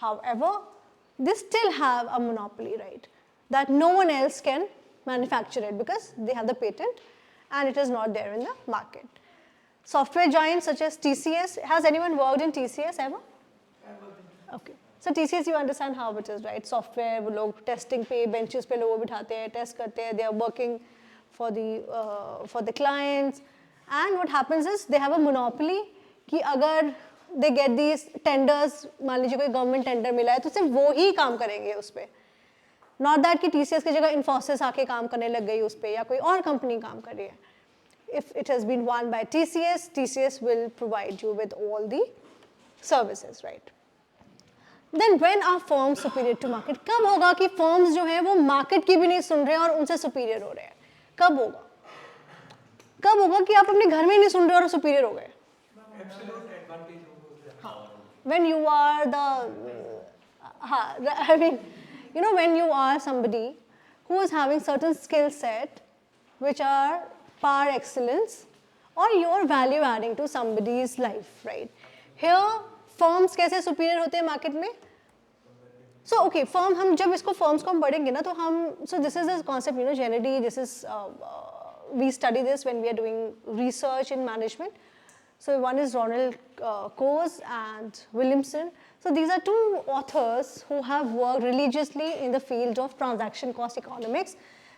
However, they still have a monopoly, right? That no one else can manufacture it because they have the patent and it is not there in the market. Software giants such as TCS, has anyone worked in TCS ever? Okay. So TCS, you understand how it is, right? Software, वो लोग testing पे, benches पे लोगों बिठाते हैं, test करते हैं, they are working for the clients. And what happens is they have a monopoly कि अगर they get these tenders, मान लीजिए कोई government tender मिला है तो सिर्फ वो ही काम करेंगे उस पर. Not that कि TCS की जगह Infosys आके काम करने लग गई उस पर या कोई और कंपनी काम कर रही है. If it has been won by TCS, TCS will provide you with all the services, right? Then when are firms superior to market? कब होगा कि firms जो हैं वो market की भी नहीं सुन रहे हैं और उनसे superior हो रहे हैं? कब होगा? कब होगा कि आप अपने घर में ही नहीं सुन रहे और सुपीरियर हो गए? When you are I mean, when you are somebody who is having certain skill set which are par excellence or you are value adding to somebody's life, right? Here, firms कैसे superior होते हैं market में? So okay, firm हम जब इसको firms को हम पढ़ेंगे ना तो हम so this is the concept, generally this is we study this when we are doing research in management. So one is Ronald Coase and Williamson. So these are two authors who have worked religiously in the field of transaction cost economics.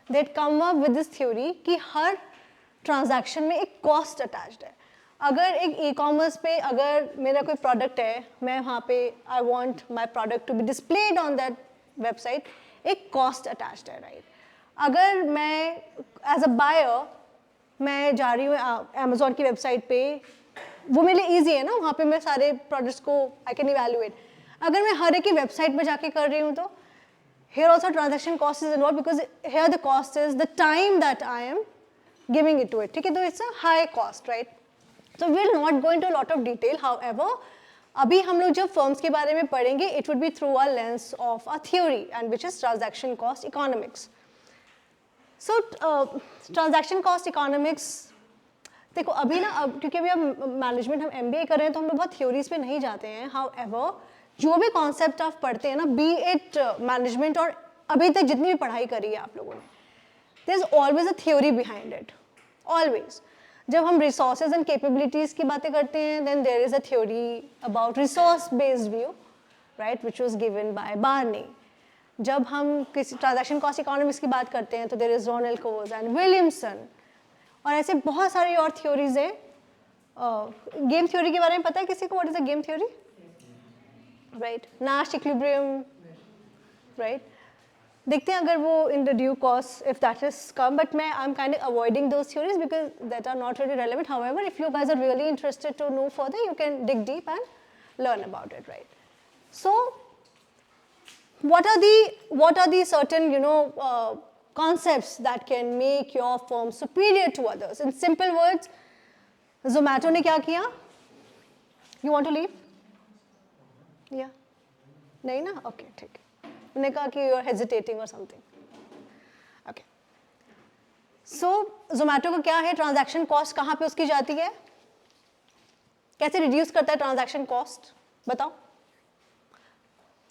They come up with this theory कि हर transaction में एक cost attached है. अगर एक ई कॉमर्स पे अगर मेरा कोई प्रोडक्ट है, मैं वहाँ पे I want my product to be displayed on that website, एक कॉस्ट अटैच्ड है, राइट? अगर मैं एज अ बायर मैं जा रही हूँ अमेजोन की वेबसाइट पे, वो मेरे लिए ईजी है ना, वहाँ पे मैं सारे प्रोडक्ट्स को आई कैन इवेल्युएट। अगर मैं हर एक की वेबसाइट पे जाके कर रही हूँ तो here also transaction cost is involved, because here the cost is the time that I am giving it to it. ठीक है, तो it's a high cost, right? So we'll not go into a lot of detail. However, अभी हम लोग जब firms के बारे में पढ़ेंगे, it would be through a lens of a theory, and which is transaction cost economics. So transaction cost economics, देखो अभी ना, अब क्योंकि अभी हम मैनेजमेंट हम MBA कर रहे हैं तो हम लोग बहुत थ्योरीज पे नहीं जाते हैं। However, जो भी कॉन्सेप्ट आप पढ़ते हैं ना, बी इट मैनेजमेंट और अभी तक जितनी भी पढ़ाई करी है आप लोगों ने, there is always a theory behind it, always. जब हम रिसोर्सेज एंड कैपेबिलिटीज़ की बातें करते हैं, then there is a theory about resource based view, right, which was given by Barney. जब हम किसी ट्रांजैक्शन कॉस्ट इकोनॉमिक्स की बात करते हैं तो there is Ronald Coase and Williamson, और ऐसे बहुत सारी और थ्योरीज हैं। गेम थ्योरी के बारे में पता है किसी को? What is a game theory? Right, Nash equilibrium, right. देखते हैं अगर वो in the due course if that is come, but मैं I am kind of avoiding those theories because that are not really relevant. However, if you guys are really interested to know further, you can dig deep and learn about it, right? So what are the certain, you know, concepts that can make your firm superior to others? In simple words, Zomato ने क्या किया? You want to leave? Yeah. नहीं ना? Okay, ठीक है। उन्होंने कहा कि you are hesitating or something. Okay. So Zomato का क्या है? ट्रांजैक्शन कॉस्ट कहाँ पे उसकी जाती है? कैसे रिड्यूस करता है ट्रांजैक्शन कॉस्ट? बताओ।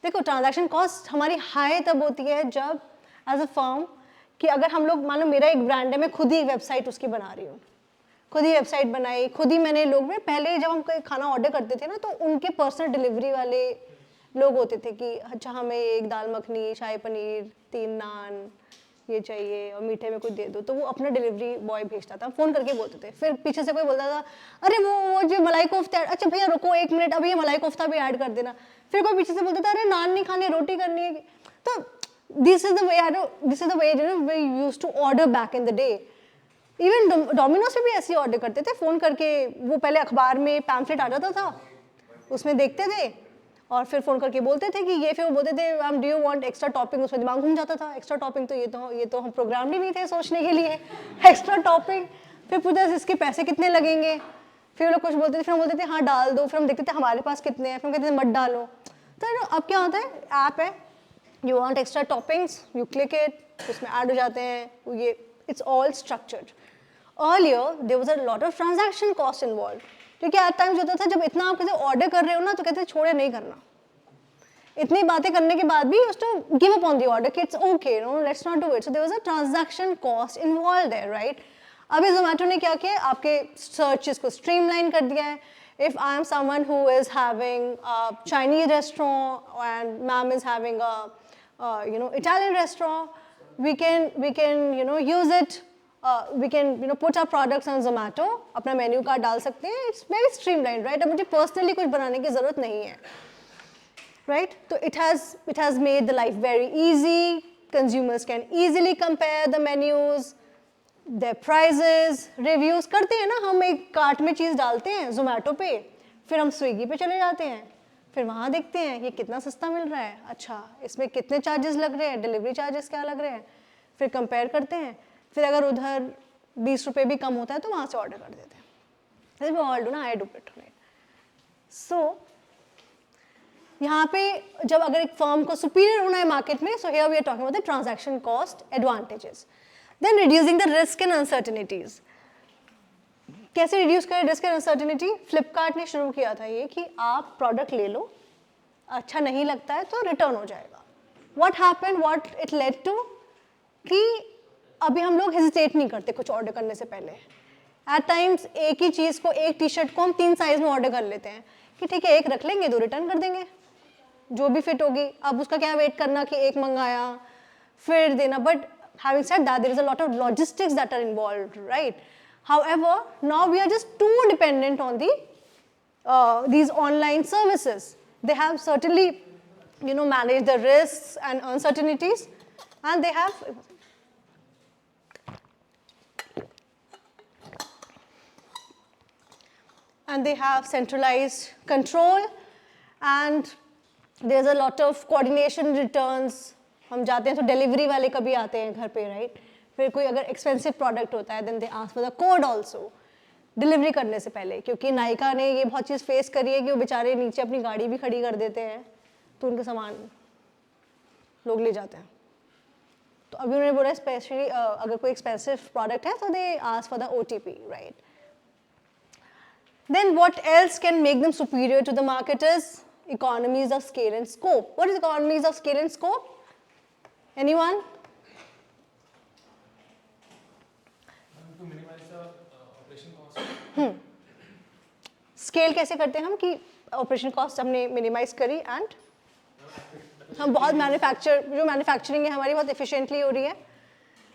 देखो, ट्रांजैक्शन कॉस्ट हमारी हाई तब होती है जब एज अ फर्म कि अगर हम लोग, मान लो मेरा एक ब्रांड है, मैं खुद ही एक वेबसाइट उसकी बना रही हूँ, खुद ही वेबसाइट बनाई, खुद ही मैंने लोग में, पहले जब हम कोई खाना ऑर्डर करते थे ना तो उनके पर्सनल डिलीवरी वाले लोग होते थे कि अच्छा हमें एक दाल मखनी, शाही पनीर, 3 नान ये चाहिए और मीठे में कुछ दे दो, तो वो अपना डिलीवरी बॉय भेजता था, फ़ोन करके बोलते थे। फिर पीछे से कोई बोलता था अरे वो जो मलाई कोफ्ता, अच्छा भैया रुको 1 मिनट, अभी ये मलाई कोफ्ता भी ऐड कर देना। फिर कोई पीछे से बोलता था अरे नान नहीं खानी, रोटी करनी है। तो this is the way we used to order back in the day. Even Domino's पे भी ऐसे ऑर्डर करते थे, फ़ोन करके। वो पहले अखबार में पैम्फलेट आ जाता था, उसमें देखते थे और फिर फ़ोन करके बोलते थे कि ये, फिर वो बोलते थे ma'am do you want extra topping. उसमें दिमाग घूम जाता था, एक्स्ट्रा टॉपिंग तो ये तो हम प्रोग्राम भी नहीं थे सोचने के लिए एक्स्ट्रा टॉपिंग। फिर पूछते थे इसके पैसे कितने लगेंगे, फिर वो लोग कुछ बोलते थे, फिर हम बोलते थे हाँ डाल दो, फिर हम देखते थे हमारे पास कितने हैं, फिर हम कहते थे मत डालो। तो अब क्या होता है, ऐप है, you want extra toppings, you click it, उसमें ऐड हो जाते हैं, ये it's all structured. Earlier there was a lot of transaction cost involve, क्योंकि एट टाइम्स होता था जब इतना आप किसी ऑर्डर कर रहे हो ना तो कहते छोड़े नहीं करना, इतनी बातें करने के बाद भी used to give up on the order कि it's okay, no let's not do it. So there was a transaction cost involve there, right? अभी जोमेटो ने क्या किया, आपके सर्चेस को स्ट्रीमलाइन कर दिया है। If I am someone who is having a Chinese restaurant and ma'am is having a Italian restaurant, we can use it. We can put our products on Zomato, अपना मेन्यू कार्ड डाल सकते हैं। It's very streamlined, right? अब मुझे पर्सनली कुछ बनाने की ज़रूरत नहीं है, right? तो it has made the life very easy. Consumers can easily compare the menus, their prices, reviews करते हैं ना। हम एक कार्ट में चीज़ डालते हैं जोमेटो पे, फिर हम स्विगी पे चले जाते हैं, फिर वहाँ देखते हैं ये कितना सस्ता मिल रहा है, अच्छा इसमें कितने चार्जेस लग रहे हैं, डिलीवरी चार्जेस क्या लग रहे हैं, फिर कंपेयर करते हैं, फिर अगर उधर 20 रुपये भी कम होता है तो वहाँ से ऑर्डर कर देते हैं। वी ऑल डू ना, आई डू इट, राइट? सो यहाँ पे जब अगर एक फर्म को सुपीरियर होना है मार्केट में, so here we are talking about the transaction cost advantages. Then reducing the risk and uncertainties. कैसे रिड्यूस करें रिस्क एंड अनसर्टेनिटी? फ्लिपकार्ट ने शुरू किया था ये कि आप प्रोडक्ट ले लो, अच्छा नहीं लगता है तो रिटर्न हो जाएगा। What happened? What it led to? कि अभी हम लोग हेजिटेट नहीं करते कुछ ऑर्डर करने से पहले। एट टाइम्स एक ही चीज़ को, एक टी शर्ट को हम 3 साइज़ में ऑर्डर कर लेते हैं कि ठीक है एक रख लेंगे, 2 रिटर्न कर देंगे, जो भी फिट होगी। अब उसका क्या वेट करना कि एक मंगाया फिर देना। But having said that, there is a lot of logistics that are involved, right? However, now we are just too dependent on these online services. They have certainly, managed the risks and uncertainties, and they have centralized control, and there's a lot of coordination returns. हम जाते हैं तो डिलीवरी वाले कभी आते हैं घर पे, राइट? फिर कोई अगर एक्सपेंसिव प्रोडक्ट होता है then they ask for the code also delivery करने से पहले, क्योंकि नायका ने ये बहुत चीज़ फेस करी है कि वो बेचारे नीचे अपनी गाड़ी भी खड़ी कर देते हैं तो उनका सामान लोग ले जाते हैं. तो अभी उन्होंने बोला स्पेशली अगर कोई एक्सपेंसिव प्रोडक्ट है तो दे ask for the OTP, right? Then what else can make them superior to the marketers? Economies of scale and scope. What is economies of scale and scope? Anyone? To minimize the operation cost. Scale कैसे करते हैं हम कि ऑपरेशन कॉस्ट हमने मिनिमाइज करी एंड हम बहुत मैन्युफैक्चरिंग है हमारी बहुत एफिशिएंटली हो रही है.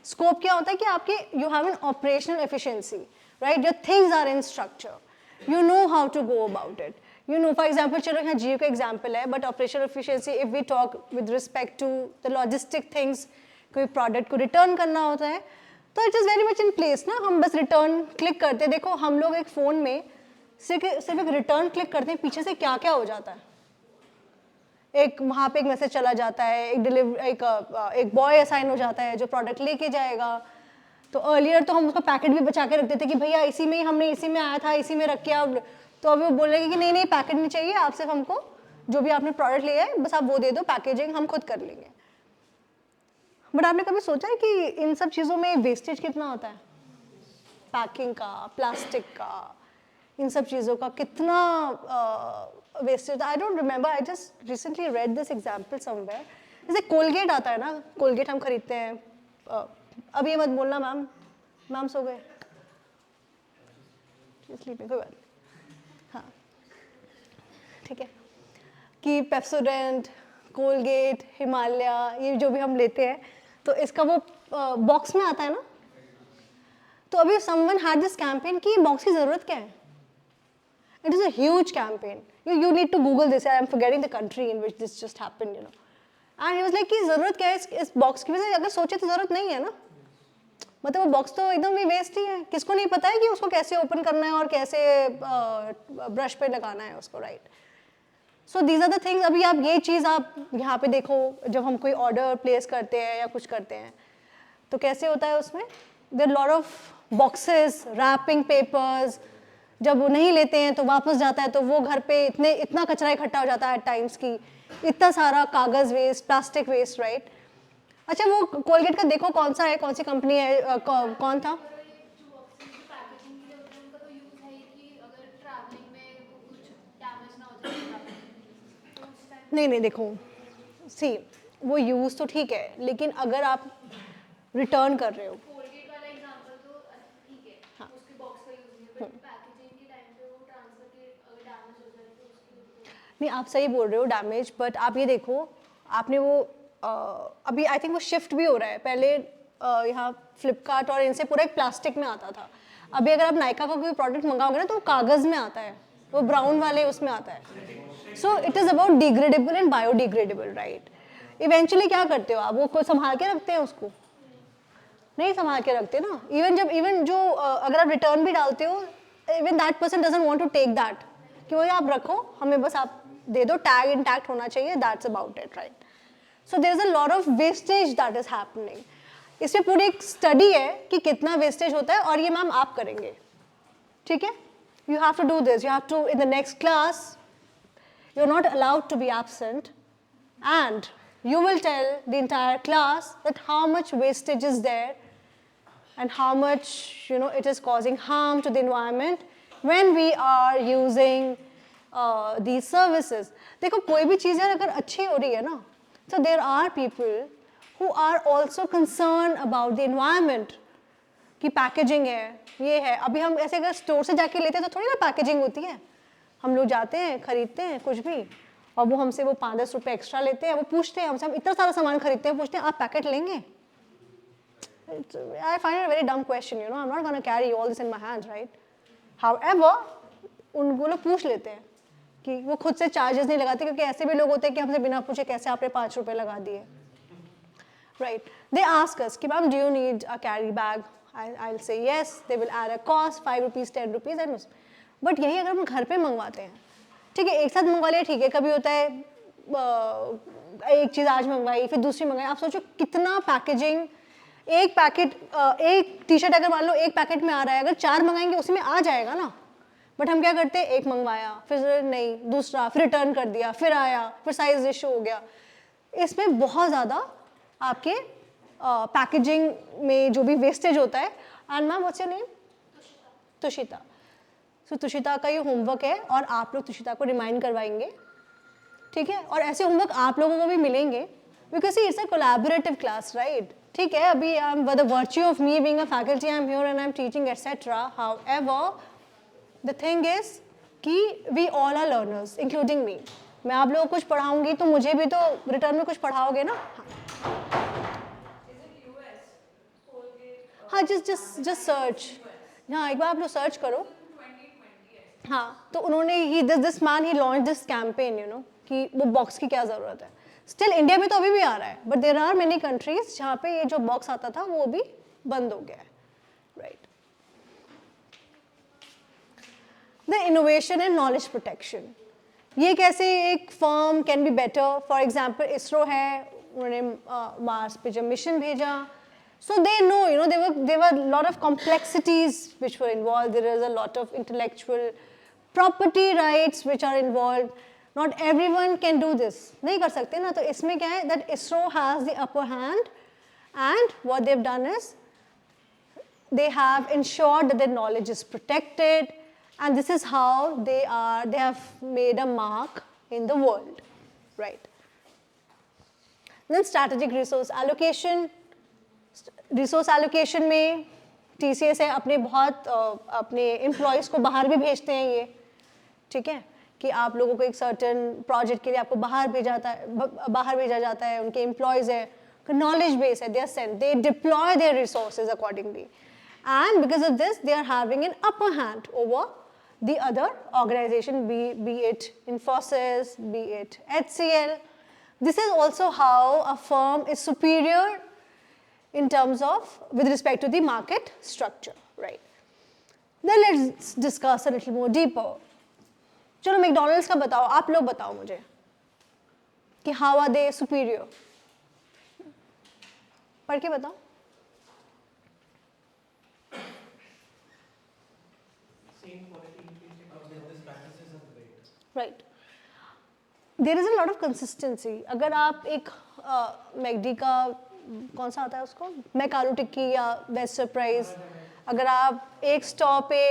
स्कोप क्या होता है कि आपके you have an operational efficiency, right? Your things are in structure, you know how to go about it. For example, चलो यहाँ Jio का example है, but operational efficiency, if we talk with respect to the logistic things, कोई product को return करना होता है, तो it is very much in place ना. हम बस return click करते हैं. देखो हम लोग एक phone में सिर्फ एक return click करते हैं, पीछे से क्या क्या हो जाता है. एक वहाँ पे एक मैसेज चला जाता है, एक बॉय असाइन हो जाता है जो प्रोडक्ट लेके जाएगा. तो अर्लियर तो हम उसका पैकेट भी बचा के रखते थे कि भैया इसी में हमने इसी में आया था, इसी में रख के अब तो अभी वो बोलेंगे कि नहीं पैकेट नहीं चाहिए, आप सिर्फ हमको जो भी आपने प्रोडक्ट लिया है बस आप वो दे दो, पैकेजिंग हम खुद कर लेंगे. बट आपने कभी सोचा है कि इन सब चीज़ों में वेस्टेज कितना होता है? पैकिंग का, प्लास्टिक का, इन सब चीज़ों का कितना wastage. I don't remember, I just recently read this example somewhere. जैसे कोलगेट आता है ना, कोलगेट हम खरीदते हैं. अब ये मत बोलना मैम सो गए, स्लीपिंग, कोई बात. हाँ ठीक है कि पेप्सोडेंट, कोलगेट, हिमालय, ये जो भी हम लेते हैं तो इसका वो बॉक्स में आता है ना. तो अभी समवन हैड दिस कैंपेन कि बॉक्स की ज़रूरत क्या है. It is a huge campaign. You need to Google this. I am forgetting the country in which this just happened, and he was like कि ज़रूरत क्या है इस बॉक्स की. वजह अगर सोचे तो ज़रूरत नहीं है ना. मतलब वो बॉक्स तो एकदम भी वेस्ट ही है. किसको नहीं पता है कि उसको कैसे ओपन करना है और कैसे ब्रश पे लगाना है उसको, right? So these are the things. अभी आप ये चीज़ आप यहाँ पे देखो, जब हम कोई ऑर्डर प्लेस करते हैं या कुछ करते हैं तो कैसे होता है उसमें there lot of boxes, wrapping papers. जब वो नहीं लेते हैं तो वापस जाता है तो वो घर पे इतना कचरा इकट्ठा हो जाता है एट टाइम्स की, इतना सारा कागज़ वेस्ट, प्लास्टिक वेस्ट, राइट? अच्छा वो कोलगेट का देखो कौन सा है, कौन सी कंपनी है, कौन था? नहीं देखो सी वो यूज़ तो ठीक है, लेकिन अगर आप रिटर्न कर रहे हो, कोलगेट वाला एग्जांपल तो ठीक है, हाँ. उसके बॉक्स का यूज नहीं है, बट पैकेजिंग के टाइम पे वो ट्रांसफर के अगर डैमेज हो जाए तो उसकी नहीं आप सही बोल रहे हो डैमेज. बट आप ये देखो आपने वो अभी आई थिंक वो शिफ्ट भी हो रहा है. पहले यहाँ फ्लिपकार्ट और इनसे पूरा एक प्लास्टिक में आता था. अभी अगर आप नायका का कोई प्रोडक्ट मंगाओगे ना तो वो कागज़ में आता है, वो ब्राउन वाले उसमें आता है. So it is about degradable and biodegradable, right? Eventually क्या करते हो आप, वो कोई संभाल के रखते हैं उसको? नहीं संभाल के रखते ना. इवन जो अगर आप रिटर्न भी डालते हो, even that person doesn't want to take that कि वो आप रखो, हमें बस आप दे दो, टैग इंटैक्ट होना चाहिए, that's about it, right? So there is a lot of wastage that is happening. इसमें पूरी एक स्टडी है कि कितना वेस्टेज होता है, और ये मैम आप करेंगे, ठीक है? You have to do this. You have to in the next class you are not allowed to be absent, and you will tell the entire class that how much wastage is there and how much it is causing harm to the environment when we are using these services. देखो कोई भी चीज़ है अगर अच्छी हो रही है ना, so there are people who are also concerned about the environment कि पैकेजिंग है, ये है. अभी हम ऐसे अगर स्टोर से जाके लेते हैं तो थोड़ी ना पैकेजिंग होती है. हम लोग जाते हैं खरीदते हैं कुछ भी और वो हमसे वो 5-10 रुपये एक्स्ट्रा लेते हैं. वो पूछते हैं हमसे, हम इतना सारा सामान खरीदते हैं, पूछते हैं आप पैकेट लेंगे? I find it a very dumb question, you know. I'm not going to carry all this in my hands, right? However, उनको लोग पूछ लेते हैं कि वो खुद से चार्जेस नहीं लगाते, क्योंकि ऐसे भी लोग होते हैं कि हमसे बिना पूछे कैसे आपने 5 रुपये लगा दिए, right? They ask us कि ma'am, do you need a carry bag? I'll say yes. They will add a cost, 5 rupees, 10 rupees, and but यही अगर हम घर पे मंगवाते हैं, ठीक है, एक साथ मंगवा लिया, ठीक है, कभी होता है एक चीज़ आज मंगवाई फिर दूसरी मंगवाई, आप सोचो कितना पैकेजिंग, एक पैकेट, एक टी शर्ट अगर मान लो एक पैकेट में आ रहा है, अगर 4 मंगाएंगे उसी में आ जाएगा ना, बट हम क्या करते हैं, एक मंगवाया फिर नहीं, दूसरा फिर रिटर्न कर दिया, फिर आया, फिर साइज इशू हो गया, इसमें बहुत ज़्यादा आपके पैकेजिंग में जो भी वेस्टेज होता है. And ma'am what's your name? Tushita. So Tushita का ये होमवर्क है और आप लोग तुषिता को रिमाइंड करवाएंगे, ठीक है, और ऐसे होमवर्क आप लोगों को भी मिलेंगे, because it's a collaborative class, right? ठीक है, अभी I am the virtue of me being a faculty, I am here and I am teaching etcetera. However the thing is कि we all are learners including me. मैं आप लोगों को कुछ पढ़ाऊंगी तो मुझे भी तो रिटर्न में कुछ पढ़ाओगे ना. हाँ, जस्ट सर्च. हाँ, एक बार आप लोग सर्च करो. हाँ, तो उन्होंने ही this man he launch this campaign, you know, कि वो बॉक्स की क्या ज़रूरत है. स्टिल इंडिया में तो अभी भी आ रहा है, but there are many countries जहाँ पे ये जो बॉक्स आता था वो भी बंद हो गया है, right? The innovation and knowledge protection, ये कैसे एक firm can be better. For example ISRO है, उन्होंने मार्स पे जब मिशन भेजा, so they know, you know, there were a lot of complexities which were involved. There is a lot of intellectual property rights which are involved. Not everyone can do this. नहीं कर सकते ना, तो इसमें क्या है, that ISRO has the upper hand, and what they've done is they have ensured that their knowledge is protected, and this is how they have made a mark in the world, right? Then strategic resource allocation. Resource allocation में TCS है, अपने बहुत अपने एम्प्लॉयज़ को बाहर भी भेजते हैं ये, ठीक है, कि आप लोगों को एक सर्टेन प्रोजेक्ट के लिए आपको बाहर भेजा जाता है. उनके एम्प्लॉयज़ है, नॉलेज बेस है, they are sent, they deploy their resources accordingly, and because of this they are having an upper hand over the other organisation, be it Infosys, be it HCL. This is also how a firm is superior in terms of, with respect to the market structure, right? Then let's discuss a little more deeper. चलो मैकडॉनल्ड्स का बताओ, आप लोग बताओ मुझे कि how are they superior? पढ़ के बताओ. Same quality, increasing practices are great. Right. There is a lot of consistency. अगर आप एक मैकडी का कौन सा आता है उसको, मैकारू टिक्की या बेस्ट सरप्राइज, अगर आप एक स्टॉप पे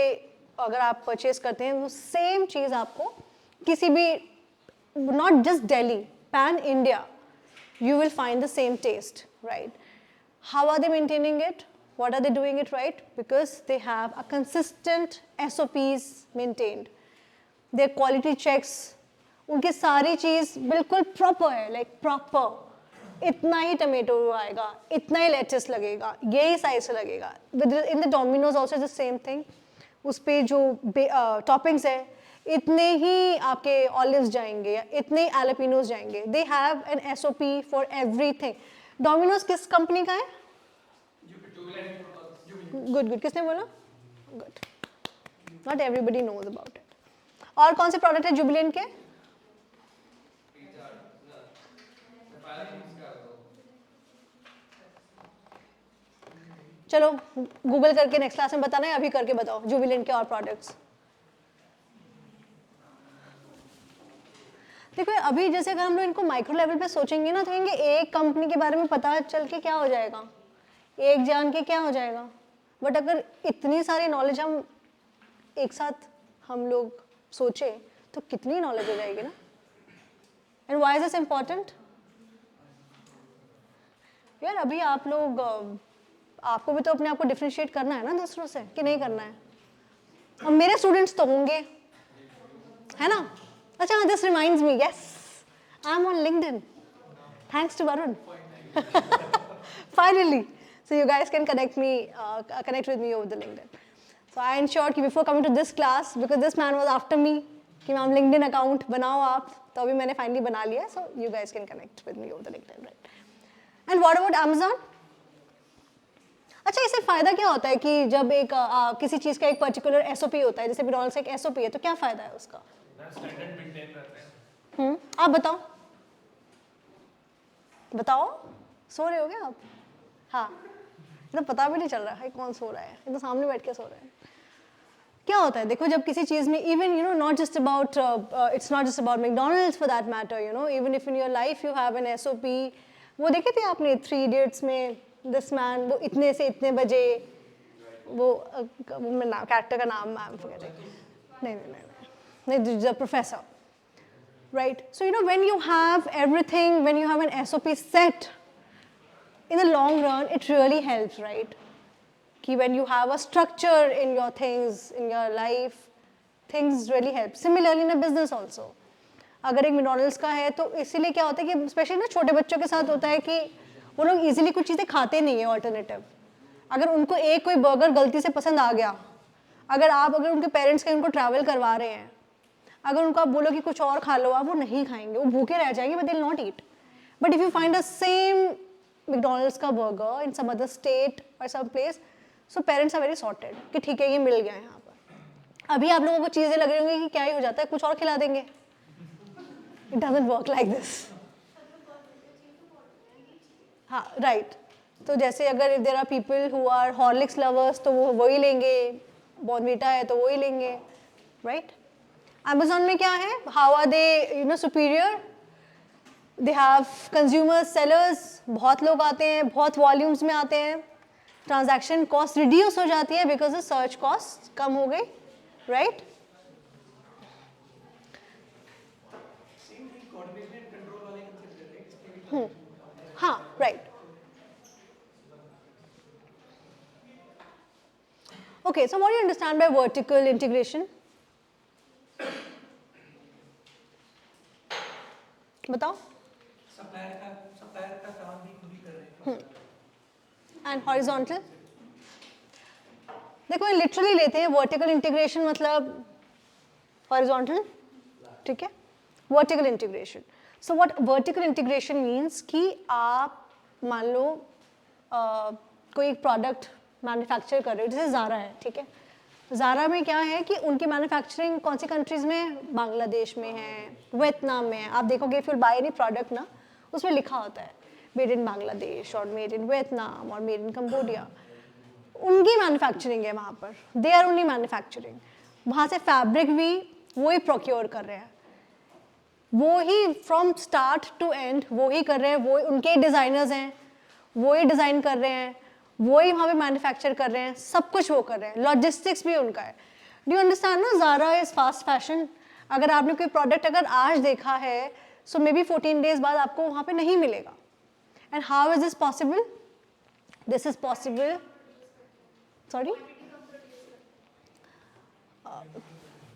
अगर आप परचेज करते हैं, वो सेम चीज़ आपको किसी भी, not just Delhi, pan India, you will find the same taste, right? How are they maintaining it? What are they doing it right? Because they have a consistent SOPs maintained. Their quality checks, उनकी सारी चीज़ बिल्कुल प्रॉपर है, लाइक प्रॉपर. इतना ही टमेटो आएगा, इतना ही लेटस लगेगा, यही साइज लगेगा. In the Domino's also the same thing. उस पर जो टॉपिंग्स है, इतने ही आपके ऑलिव्स जाएंगे या इतने ही एलोपिनोज जाएंगे. They have an SOP for everything. Domino's किस कंपनी का है? गुड, किसने बोला? Good. Not everybody knows about it. और कौन से प्रोडक्ट है जुबिलेंट के? चलो गूगल करके नेक्स्ट क्लास में बताना है, अभी करके बताओ जुबिलेंट के और प्रोडक्ट्स. देखो अभी जैसे अगर हम लोग इनको माइक्रो लेवल पे सोचेंगे ना, तो कहेंगे एक कंपनी के बारे में पता चल के क्या हो जाएगा, एक जान के क्या हो जाएगा. बट अगर इतनी सारी नॉलेज हम एक साथ हम लोग सोचे तो कितनी नॉलेज हो जाएगी ना. And why is this important यार? अभी आप लोग, आपको भी तो अपने आप को डिफरेंशिएट करना है ना दूसरों से, कि नहीं करना है? और मेरे स्टूडेंट्स तो होंगे, है ना? अच्छा, this reminds me, yes, I am on LinkedIn, thanks to Varun. Finally. So you guys can connect with me over the LinkedIn. So I ensured कि before coming to this class, because this man was after me, कि मैम LinkedIn account बनाओ आप, तो अभी मैंने finally बना लिया है, so you guys can connect with me over the LinkedIn, right? And what about Amazon? अच्छा, इससे फ़ायदा क्या होता है कि जब एक किसी चीज़ का एक पर्टिकुलर SOP होता है, जैसे McDonald's का एक SOP है, तो क्या फ़ायदा है उसका? स्टैंडर्ड मेंटेन रहते हैं। आप बताओ, सो रहे हो क्या आप? हाँ, तो पता भी नहीं चल रहा है कौन सो रहा है, ये तो सामने बैठ के सो रहे हैं। क्या होता है देखो, जब किसी चीज़ में even not just about it's not just about McDonald's for that matter, even if in your life you have an SOP। वो देखे थे आपने 3 Idiots में, दिस मैन वो इतने से इतने बजे, वो कैरेक्टर का नाम मैम नहीं, the professor, right? So when you have everything, when you have an SOP set, in the long run it really helps, right? Ki when you have a structure in your things, in your life, things really help. Similarly in a business also. अगर एक मैकडॉनल्ड्स का है तो इसीलिए क्या होता है कि स्पेशली ना छोटे बच्चों के साथ होता है कि वो लोग इजीली कुछ चीज़ें खाते नहीं है ऑल्टरनेटिव। अगर उनको एक कोई बर्गर गलती से पसंद आ गया, अगर उनके पेरेंट्स कहीं उनको ट्रैवल करवा रहे हैं, अगर उनको आप बोलो कि कुछ और खा लो, आप वो नहीं खाएंगे, वो भूखे रह जाएंगे, but they will not eat. But if you find the same McDonald's का burger in some other state और some place, so parents are very sorted कि ठीक है ये मिल गया है यहाँ पर। अभी आप लोगों को चीज़ें लग रही होंगी कि क्या ही हो जाता है, कुछ और खिला देंगे। It doesn't work like this. हाँ, राइट। तो जैसे अगर if there are people who are Horlicks lovers, तो वो वही लेंगे, बॉर्नवीटा है तो वही लेंगे, राइट? Amazon में क्या है? How are they superior? They have consumers, sellers, बहुत लोग आते हैं, बहुत वॉल्यूम्स में आते हैं, ट्रांजैक्शन कॉस्ट रिड्यूस हो जाती है बिकॉज ऑफ सर्च कॉस्ट कम हो गई, राइट? हाँ, right. Okay, so what do you understand by vertical integration? बताओ। सप्लायर का काम भी खुद ही कर रहे हैं। एंड हॉरिजॉन्टल, देखो लिटरली लेते हैं, वर्टिकल इंटीग्रेशन मतलब हॉरिजॉन्टल, ठीक है? Vertical integration, so what vertical integration means कि आप मान लो कोई एक प्रोडक्ट मैन्युफैक्चर कर रहे हो, जैसे ज़ारा है, ठीक है? ज़ारा में क्या है कि उनकी मैन्युफैक्चरिंग कौन सी कंट्रीज़ में, बांग्लादेश में है, वियतनाम में है। आप देखोगे if you by any product ना, उसमें लिखा होता है मेड इन बांग्लादेश और मेड इन वियतनाम और मेड इन कंबोडिया। उनकी मैन्युफैक्चरिंग है वहाँ पर, दे आर ओनली मैन्युफैक्चरिंग। वहाँ से फैब्रिक भी वो ही प्रोक्योर कर रहे हैं, वो ही फ्रॉम स्टार्ट टू एंड वो ही कर रहे हैं, वो उनके डिज़ाइनर्स हैं, वो ही डिज़ाइन कर रहे हैं, वो ही वहाँ पे मैन्युफैक्चर कर रहे हैं, सब कुछ वो कर रहे हैं, लॉजिस्टिक्स भी उनका है। डू यू अंडरस्टैंड ना, ज़ारा इज़ फास्ट फैशन। अगर आपने कोई प्रोडक्ट अगर आज देखा है, सो मे बी 14 डेज बाद आपको वहाँ पे नहीं मिलेगा। And how is this possible? This is possible, sorry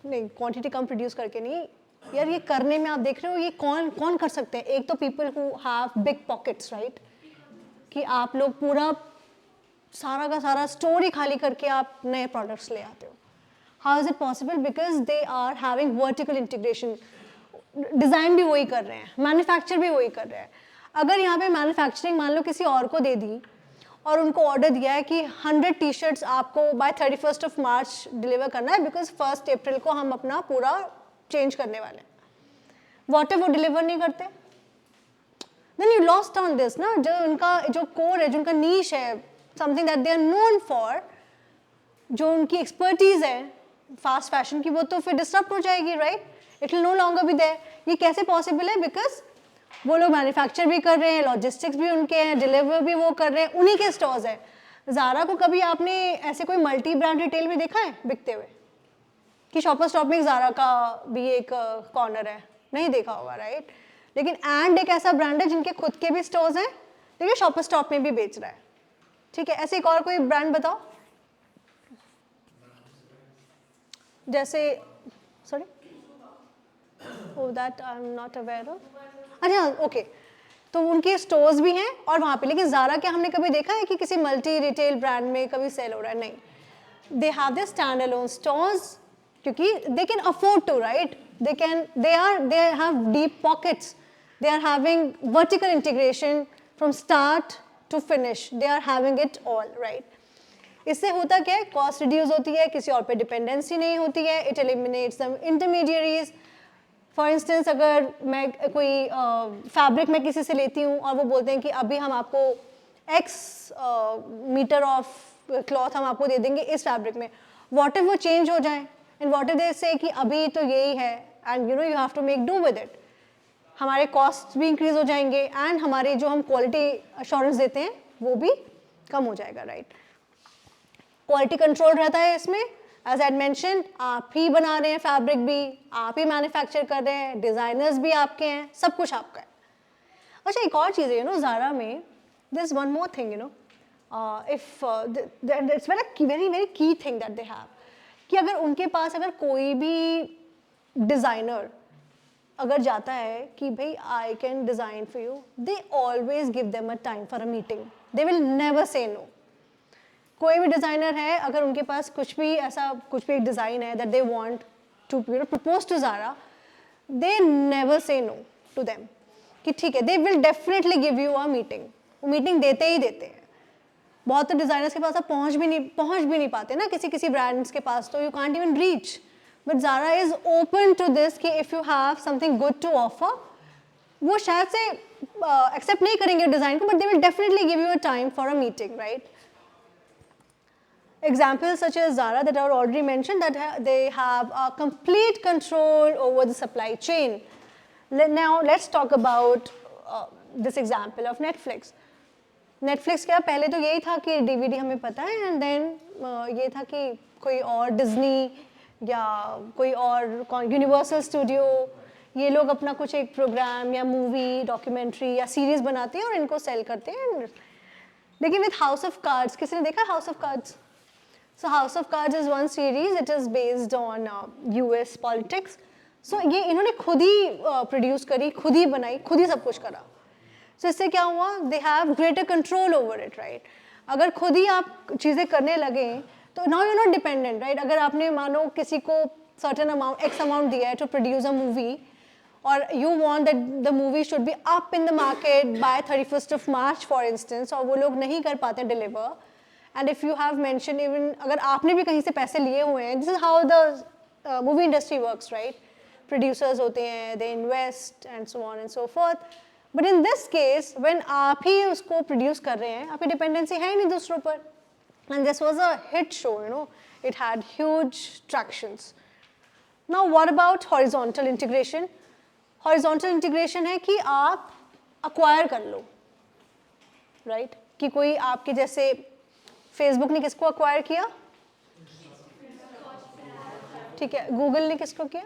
नहीं, क्वांटिटी कम प्रोड्यूस करके नहीं यार, ये करने में आप देख रहे हो ये कौन कर सकते हैं? एक तो people who have big pockets, right? कि आप लोग पूरा सारा का सारा स्टोर ही खाली करके आप नए प्रोडक्ट्स ले आते हो। How is it possible? Because they are having vertical integration. Design भी वही कर रहे हैं, मैन्युफैक्चर भी वही कर रहे हैं। अगर यहाँ पे मैन्युफैक्चरिंग मान लो किसी और को दे दी और उनको ऑर्डर दिया है कि 100 टी-शर्ट्स आपको बाय 31 मार्च डिलीवर करना है बिकॉज 1 अप्रैल को हम अपना पूरा चेंज करने वाले हैं, व्हाट इफ वो डिलीवर नहीं करते? Then you lost on this ना, जो उनका जो कोर है, जो उनका नीश है, something that they are known for, जो उनकी एक्सपर्टीज है फास्ट फैशन की, वो तो फिर डिस्टर्ब हो जाएगी, right? It will no longer be there. ये कैसे पॉसिबल है? बिकॉज वो लोग मैन्युफैक्चर भी कर रहे हैं, लॉजिस्टिक्स भी उनके हैं, डिलीवर भी वो कर रहे हैं, उन्हीं के स्टोर्स हैं। ज़ारा को कभी आपने ऐसे कोई मल्टी ब्रांड रिटेल में देखा है बिकते हुए कि शॉपर स्टॉप में ज़ारा का भी एक कॉर्नर है? नहीं देखा होगा, राइट? लेकिन एंड एक ऐसा ब्रांड है जिनके खुद के भी स्टोर्स हैं, लेकिन शॉपर स्टॉप में भी बेच रहा है, ठीक है? ऐसे एक और कोई ब्रांड बताओ, जैसे sorry, oh that I'm not aware of. अच्छा, ओके, तो उनके स्टोर्स भी हैं और वहाँ पे, लेकिन ज़ारा क्या हमने कभी देखा है कि किसी मल्टी रिटेल ब्रांड में कभी सेल हो रहा है? नहीं. They have their standalone stores क्योंकि they can afford to, right? They have deep pockets. They are having vertical integration from start to finish. They are having it all, right? इससे होता क्या है? Cost reduce होती है, किसी और पे dependency नहीं होती है. It eliminates some intermediaries. For instance, अगर मैं कोई फैब्रिक मैं किसी से लेती हूँ और वो बोलते हैं कि अभी हम आपको X मीटर ऑफ क्लॉथ हम आपको दे देंगे इस फैब्रिक में, वॉट इफ वो चेंज हो जाए एंड वॉट इफ दे से कि अभी तो यही है and you have to make do with it, हमारे कॉस्ट भी इंक्रीज हो जाएंगे एंड हमारे जो हम क्वालिटी अश्योरेंस देते हैं वो भी कम हो जाएगा, राइट. क्वालिटी कंट्रोल रहता है इसमें. एज आई मेंशन, आप ही बना रहे हैं फैब्रिक भी, आप ही मैन्युफैक्चर कर रहे हैं, डिज़ाइनर्स भी आपके हैं, सब कुछ आपका है. अच्छा, एक और चीज़ है ज़ारा में, this one more thing it's very very key thing that they have कि अगर उनके पास अगर कोई भी डिज़ाइनर अगर जाता है कि भाई I can design for you, they always give them a time for a meeting. They will never say no. कोई भी डिज़ाइनर है, अगर उनके पास कुछ भी एक डिज़ाइन है that they want to propose to Zara, they never say no to them कि ठीक है, they will definitely give you a meeting. वो मीटिंग देते ही देते हैं. बहुत तो डिज़ाइनर्स के पास आप पहुंच भी नहीं पाते ना, किसी ब्रांड्स के पास तो you can't even reach. But Zara is open to this कि if you have something good to offer, वो शायद से एक्सेप्ट नहीं करेंगे डिज़ाइन को, but they will definitely give you a time for a meeting, right. Examples such as Zara that I already mentioned, that they have a complete control over the supply chain. Now let's talk about this example of Netflix. Netflix क्या, पहले तो यही था कि DVD हमें पता है एंड देन ये था कि कोई और डिज्नी या कोई और यूनिवर्सल स्टूडियो, ये लोग अपना कुछ एक प्रोग्राम या मूवी, डॉक्यूमेंट्री या सीरीज़ बनाते हैं और इनको सेल करते हैं. लेकिन विद हाउस ऑफ कार्ड्स, किसी ने देखा house of cards? So House of Cards is one series. It is based on US politics. So ये इन्होंने खुद ही प्रोड्यूस करी, खुद ही बनाई, खुद ही सब कुछ करा. So इससे क्या हुआ? They have greater control over it, right? अगर खुद ही आप चीज़ें करने लगे तो now you're not dependent, right? अगर आपने मानो किसी को certain amount, X amount दिया है to produce a movie, और you want that the movie should be up in the market by 31st of March, for instance, और वो लोग नहीं कर पाते deliver. And if you have mentioned even अगर आपने भी कहीं से पैसे लिए हुए हैं, this is how the movie industry works, right? Producers होते हैं, they invest and so on and so forth. But in this case, when आप ही उसको produce कर रहे हैं, आपकी dependency है ही नहीं दूसरों पर. And this was a hit show, it had huge tractions. Now what about horizontal integration? Horizontal integration है कि आप acquire कर लो, right? कि कोई आपके जैसे फेसबुक ने किसको अक्वायर किया? ठीक है, गूगल ने किसको किया?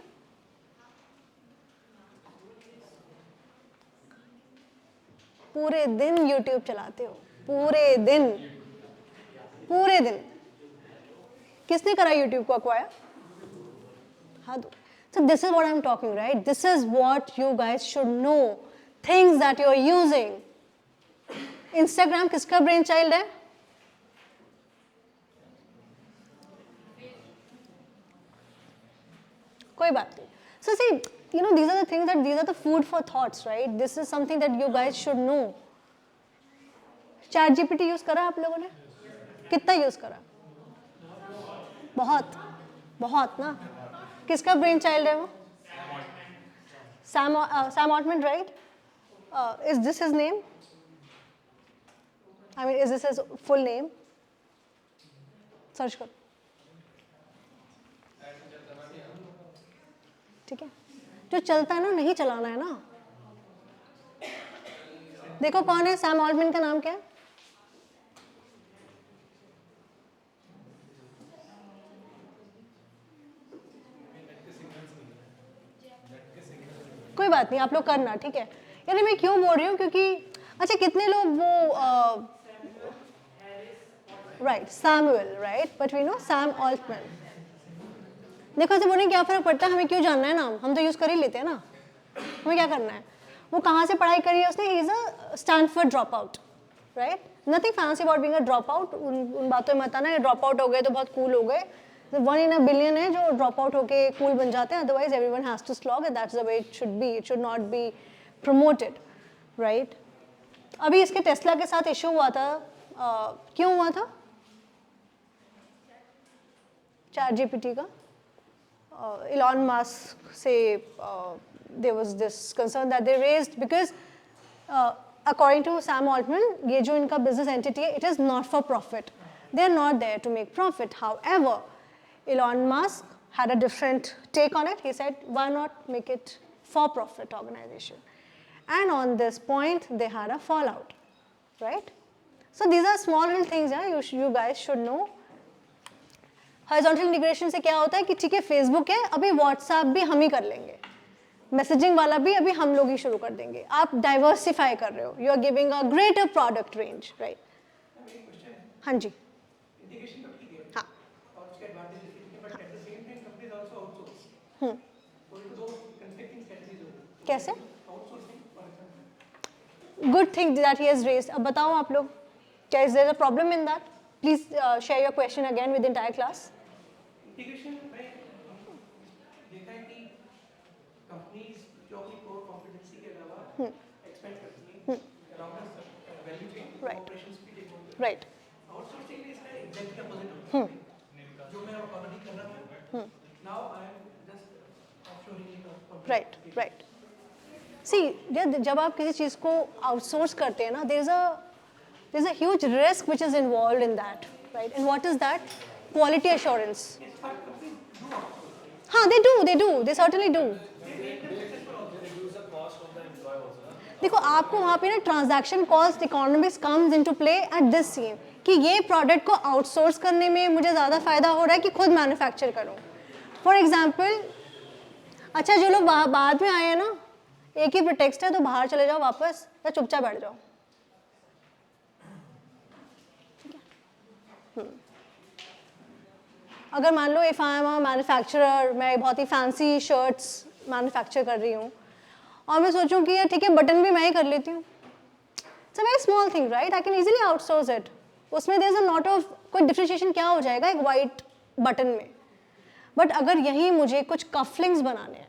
पूरे दिन यूट्यूब चलाते हो, पूरे दिन किसने करा यूट्यूब को अक्वायर? हाँ दो. So this is what I'm talking, right? This is what you guys should know. Things that you are using. Instagram किसका ब्रेन चाइल्ड है? कोई बात नहीं. So see, these are the things these are the food for thoughts, right? This is something that you guys should know. ChatGPT use करा आप लोगों ने? कितना यूज करा? बहुत ना. किसका ब्रेन चाइल्ड है वो? Sam Altman, right? Is this his name? I mean, is this his full name? Search करो. ठीक है, जो चलता है ना, नहीं चलाना है ना. देखो कौन है सैम ऑल्टमैन, का नाम क्या है? कोई बात नहीं, आप लोग करना, ठीक है. यानी मैं क्यों बोल रही हूँ, क्योंकि अच्छा कितने लोग वो right Samuel, right, but we know Sam Altman. देखो ऐसे बोलने क्या फ़र्क पड़ता है, हमें क्यों जानना है नाम, हम तो यूज़ कर ही लेते हैं ना, हमें क्या करना है. वो कहाँ से पढ़ाई करी है उसने? He is a Stanford drop out, right? Nothing fancy about being a drop out. उन बातों में मत आना, ड्रॉप आउट हो गए तो बहुत कूल हो गए. 1 in a billion है जो ड्रॉप आउट होके कूल बन जाते हैं. Otherwise everyone has to slog and that's the way it should be. It should not be promoted, right? अभी इसके टेस्ला के साथ इशू हुआ था. क्यों हुआ था? ChatGPT का Elon Musk say there was this concern that they raised because according to Sam Altman, ये जो इनका business entity है, it is not for profit. They are not there to make profit. However, Elon Musk had a different take on it. He said, why not make it for profit organization? And on this point, they had a fallout, right? So these are small little things, yeah, you guys should know. Horizontal integration से क्या होता है कि ठीक है फेसबुक है, अभी व्हाट्सएप भी हम ही कर लेंगे, मैसेजिंग वाला भी अभी हम लोग ही शुरू कर देंगे. आप डाइवर्सिफाई कर रहे हो, you are giving a greater product range, right? हाँ जी, इंटीग्रेशन तो ठीक है, हाँ, और उसके एडवांटेजेस भी ठीक है, but at the same time companies also outsource. तो ये दो कॉन्फ्लिक्टिंग स्ट्रेटजीज हो गई. कैसे? Outsourcing for example. Good thing that he has raised. अब बताओ आप लोग, क्या is there a problem in that? Please share your question again with entire class. Integration में देखा है कि कंपनीज जो अपनी कोर कॉम्पिटेंसी के अलावा एक्सपेंड करती हैं around the value chain, operations भी टेक होते हैं. राइट. आउटसोर्सिंग में इसका एग्जैक्ट अपोजिट होता है. जो मैं ऑलरेडी कर रहा था, now I am just offshoring it. Right, right. See, जब आप किसी चीज़ को आउटसोर्स करते हैं ना, there's a huge risk which is involved in that, right? And what is that? Quality assurance. हाँ, they certainly do. देखो, आपको वहाँ पे ना transaction cost economics comes into play at this scene कि ये प्रोडक्ट को आउटसोर्स करने में मुझे ज़्यादा फायदा हो रहा है कि खुद मैन्युफैक्चर करूँ. फॉर एग्जाम्पल, अच्छा जो लोग बाद में आए हैं ना, एक ही प्रिटेक्स्ट है तो बाहर चले जाओ वापस या चुपचाप बैठ जाओ. अगर मान लो if I am a manufacturer, मैं बहुत ही फैंसी शर्ट्स मैन्युफैक्चर कर रही हूँ और मैं सोचूं कि यार ठीक है बटन भी मैं ही कर लेती हूँ. It's a very small thing, right? I can easily outsource it. उसमें there is a lot of कोई डिफरेंशिएशन क्या हो जाएगा एक वाइट बटन में. बट अगर यही मुझे कुछ कफलिंग्स बनाने हैं,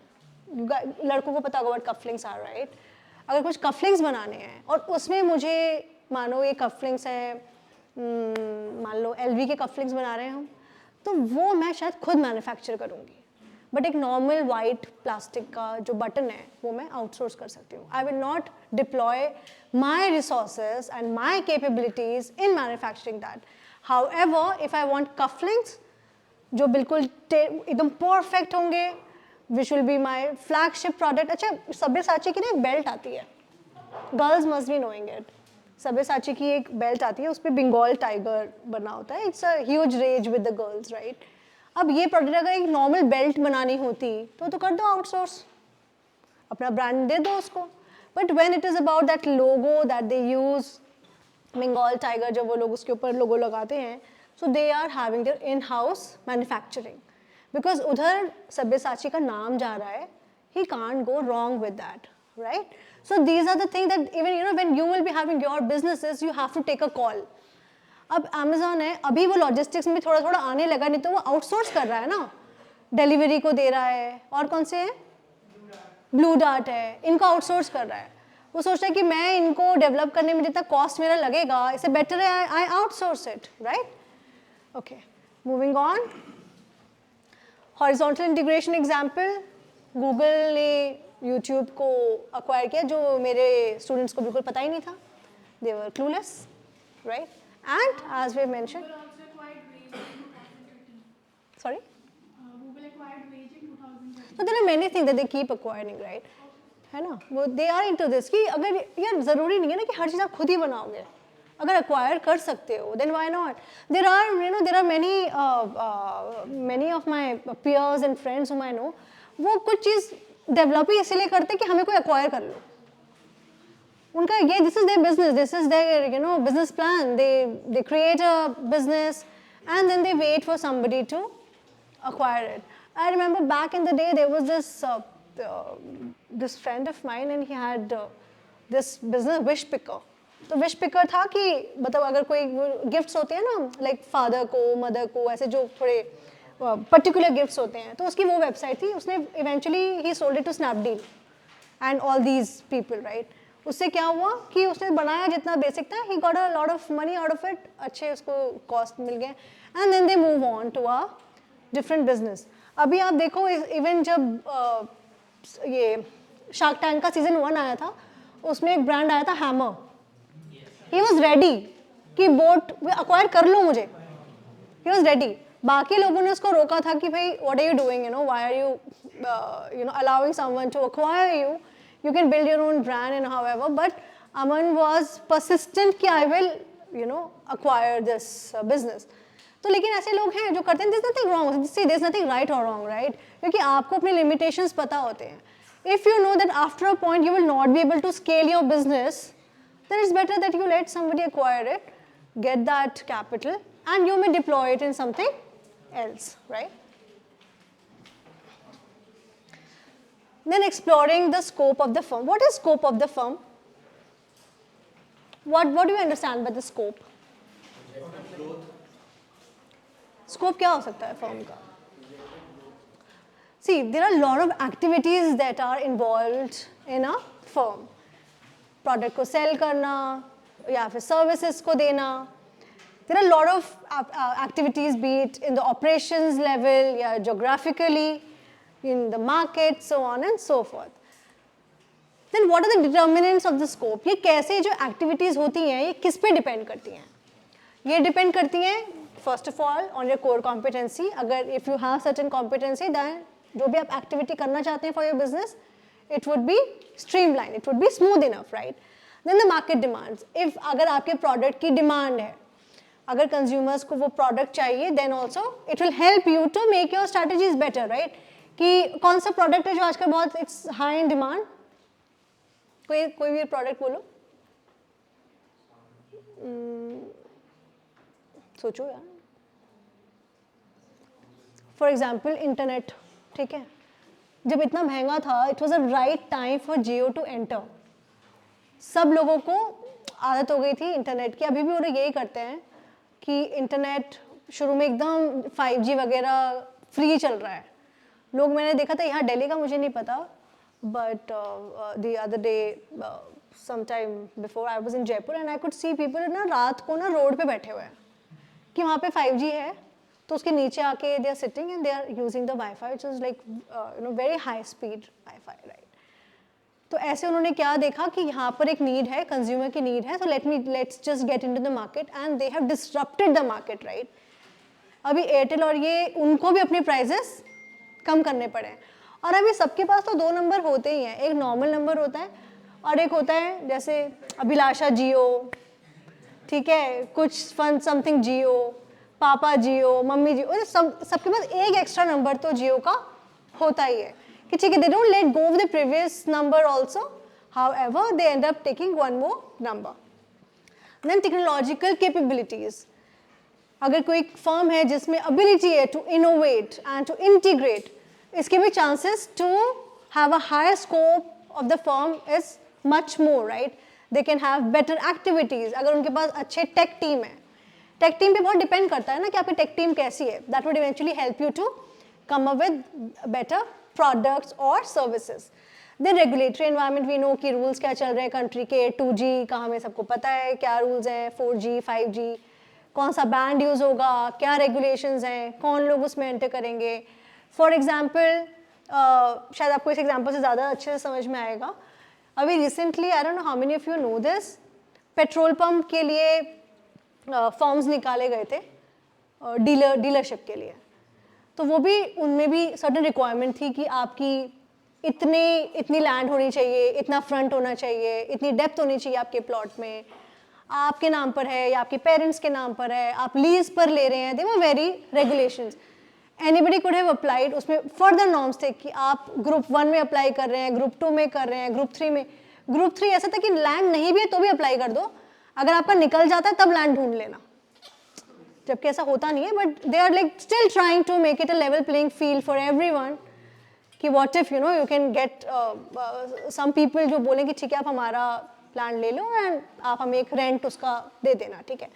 लड़कों को पता होगा कफलिंग्स आर, राइट? अगर कुछ कफलिंग्स बनाने हैं और उसमें मुझे मानो ये कफलिंग्स हैं, मान लो LV के कफलिंग्स बना रहे हैं हम, तो वो मैं शायद खुद मैन्युफैक्चर करूँगी. बट एक नॉर्मल वाइट प्लास्टिक का जो बटन है वो मैं आउटसोर्स कर सकती हूँ. I will not deploy my resources and my capabilities in manufacturing that. However if I want cufflinks जो बिल्कुल एकदम परफेक्ट होंगे, which will be my flagship product. अच्छा, सब्यसाची की ना एक बेल्ट आती है, girls must be knowing it. Sabyasachi की एक बेल्ट आती है, उस पर बंगाल टाइगर बना होता है. It's a huge rage with the girls, right? अब ये प्रोडक्ट अगर एक नॉर्मल बेल्ट बनानी होती तो कर दो आउटसोर्स, अपना ब्रांड दे दो उसको. But when it is about that logo that they use, Bengal tiger, जब वो लोग उसके ऊपर लोगो लगाते हैं, so they are having their in house manufacturing because उधर सब्यसाची का नाम जा रहा है. He can't go wrong with that, right? So these are the things that even when you will be having your businesses, you have to take a call. अब Amazon है, अभी वो लॉजिस्टिक्स में थोड़ा थोड़ा आने लगा, नहीं तो वो आउटसोर्स कर रहा है ना, डिलीवरी को दे रहा है. और कौन से हैं? ब्लू डार्ट है, इनको आउटसोर्स कर रहा है. वो सोचता है कि मैं इनको डेवलप करने में जितना कॉस्ट मेरा लगेगा, इससे बेटर है I outsource it, right? Okay, moving on. Horizontal integration example, Google ने यूट्यूब को अक्वायर किया जो मेरे स्टूडेंट्स को बिल्कुल पता ही नहीं था. They were clueless, right? And as we mention, Google also acquired Wage in 2013. sorry, Google acquired Wage in 2013. so there are many things that they keep acquiring, right? है ना, वो दे आर इनटू दिस कि अगर यार ज़रूरी नहीं है ना कि हर चीज़ आप खुद ही बनाओगे. अगर एक्वायर कर सकते हो then why not. There are many of my peers and friends whom I know, वो कुछ चीज़ डेवलप ही इसलिए करते कि हमें कोई एक्वायर कर लो. उनका ये this is their business, this is their business plan. They create a business and then they wait for somebody to acquire it. I remember back in the day there was this friend of mine and he had this business wish picker. तो विश पिकर था कि मतलब अगर कोई गिफ्ट्स होते हैं ना, लाइक फादर को, मदर को, ऐसे जो थोड़े पर्टिकुलर गिफ्ट्स होते हैं, तो उसकी वो वेबसाइट थी. उसने इवेंचुअली ही sold it to Snapdeal and all these people, right. उससे क्या हुआ कि उसने बनाया जितना बेसिक था, he got a lot of money out of it, अच्छे उसको कॉस्ट मिल गए, and then they move on to a different business. अभी आप देखो इवन जब ये शार्क टैंक का सीजन 1 आया था, उसमें एक ब्रांड आया था हैमर. ही वॉज रेडी कि बोट अक्वायर कर लो मुझे, ही वॉज रेडी. बाकी लोगों ने उसको रोका था कि भाई what are you doing, you know, why are you no allowing someone to acquire you, you can build your own brand and however, but Aman was persistent कि I will, you know, acquire this business. तो लेकिन ऐसे लोग हैं जो करते हैं, there's nothing wrong, see there's nothing right or wrong, right? क्योंकि आपको अपने limitations पता होते हैं. If you know that after a point you will not be able to scale your business, then it's better that you let somebody acquire it, get that capital, and you may deploy it in something else, right? Then exploring the scope of the firm. What is scope of the firm? What do you understand by the scope? Scope क्या हो सकता है firm का? See, there are a lot of activities that are involved in a firm. Product को sell करना या फिर services को देना. There are a lot of activities, be it in the operations level या geographically, in the market, so on and so forth. Then what are the determinants of the scope? ये कैसे जो activities होती हैं ये किस पे depend करती हैं? ये depend करती हैं first of all on your core competency. अगर if you have certain competency, then जो भी आप activity करना चाहते हैं for your business, it would be streamlined, it would be smooth enough, right? Then the market demands. If अगर आपके product की demand है, अगर consumers को वो product चाहिए, then also it will help you to make your strategies better, right? कि कौन सा प्रोडक्ट है जो आजकल बहुत इट्स हाई इन डिमांड. कोई भी प्रोडक्ट बोलो. सोचो यार. For example internet. ठीक है, जब इतना महंगा था, it was a right time for Jio to enter. सब लोगों को आदत हो गई थी इंटरनेट की. अभी भी वो लोग यही करते हैं कि इंटरनेट शुरू में एकदम 5G वगैरह फ्री चल रहा है. लोग मैंने देखा था यहाँ दिल्ली का मुझे नहीं पता, but the other day some time before I was in Jaipur and I could see people ना रात को ना रोड पे बैठे हुए हैं कि वहाँ पे 5G है, तो उसके नीचे आके they are sitting and they are using the wifi which is like you know very high speed wifi, right. तो ऐसे उन्होंने क्या देखा कि यहाँ पर एक नीड है, कंज्यूमर की नीड है, तो let's just get into the market and they have disrupted the market, right. अभी एयरटेल और ये उनको भी अपने प्राइजेस कम करने पड़े. और अभी सबके पास तो 2 नंबर होते ही हैं. एक नॉर्मल नंबर होता है और एक होता है जैसे अभिलाषा जियो, ठीक है, कुछ फन समथिंग जियो, पापा जियो, मम्मी जियो, सबके पास एक एक्स्ट्रा नंबर तो जियो का होता ही है कि ठीक है, they don't let go of the previous number also, however they end up taking one more number. Then technological capabilities. अगर कोई फर्म है जिसमें एबिलिटी है to innovate and to integrate, इसके भी chances to have a higher scope of the firm is much more, right. They can have better activities अगर उनके पास अच्छे टेक टीम है. टेक टीम पे बहुत डिपेंड करता है ना कि आपकी टेक टीम कैसी है. That would eventually help you to come up with better products और services. Then regulatory environment, we know कि रूल्स क्या चल रहे हैं कंट्री के. 2G का हमें सबको पता है क्या रूल्स हैं, 4G 5G, कौन सा बैंड यूज़ होगा, क्या रेगुलेशंस हैं, कौन लोग उसमें एंटर करेंगे. फॉर एग्जांपल शायद आपको इस एग्जांपल से ज़्यादा अच्छे से समझ में आएगा. अभी recently, I don't know how many of you know this, petrol pump के लिए फॉर्म्स निकाले गए थे डीलरशिप के लिए. तो वो भी, उनमें भी सर्टेन रिक्वायरमेंट थी कि आपकी इतनी लैंड होनी चाहिए, इतना फ्रंट होना चाहिए, इतनी डेप्थ होनी चाहिए आपके प्लॉट में, आपके नाम पर है या आपके पेरेंट्स के नाम पर है, आप लीज पर ले रहे हैं. They were very regulations. Anybody could have applied. उसमें फर्दर नॉर्म्स थे कि आप ग्रुप 1 में अप्लाई कर रहे हैं, ग्रुप 2 में कर रहे हैं, ग्रुप 3 में. ग्रुप 3 ऐसा था कि लैंड नहीं भी है तो भी अप्लाई कर दो, अगर आपका निकल जाता है तब लैंड ढूंढ लेना. जबकि ऐसा होता नहीं है, but they are like still trying to make it a level playing field for everyone. कि what if you know you can get some people जो बोलें कि ठीक है आप हमारा लैंड ले लो एंड आप हमें एक रेंट उसका दे देना, ठीक है।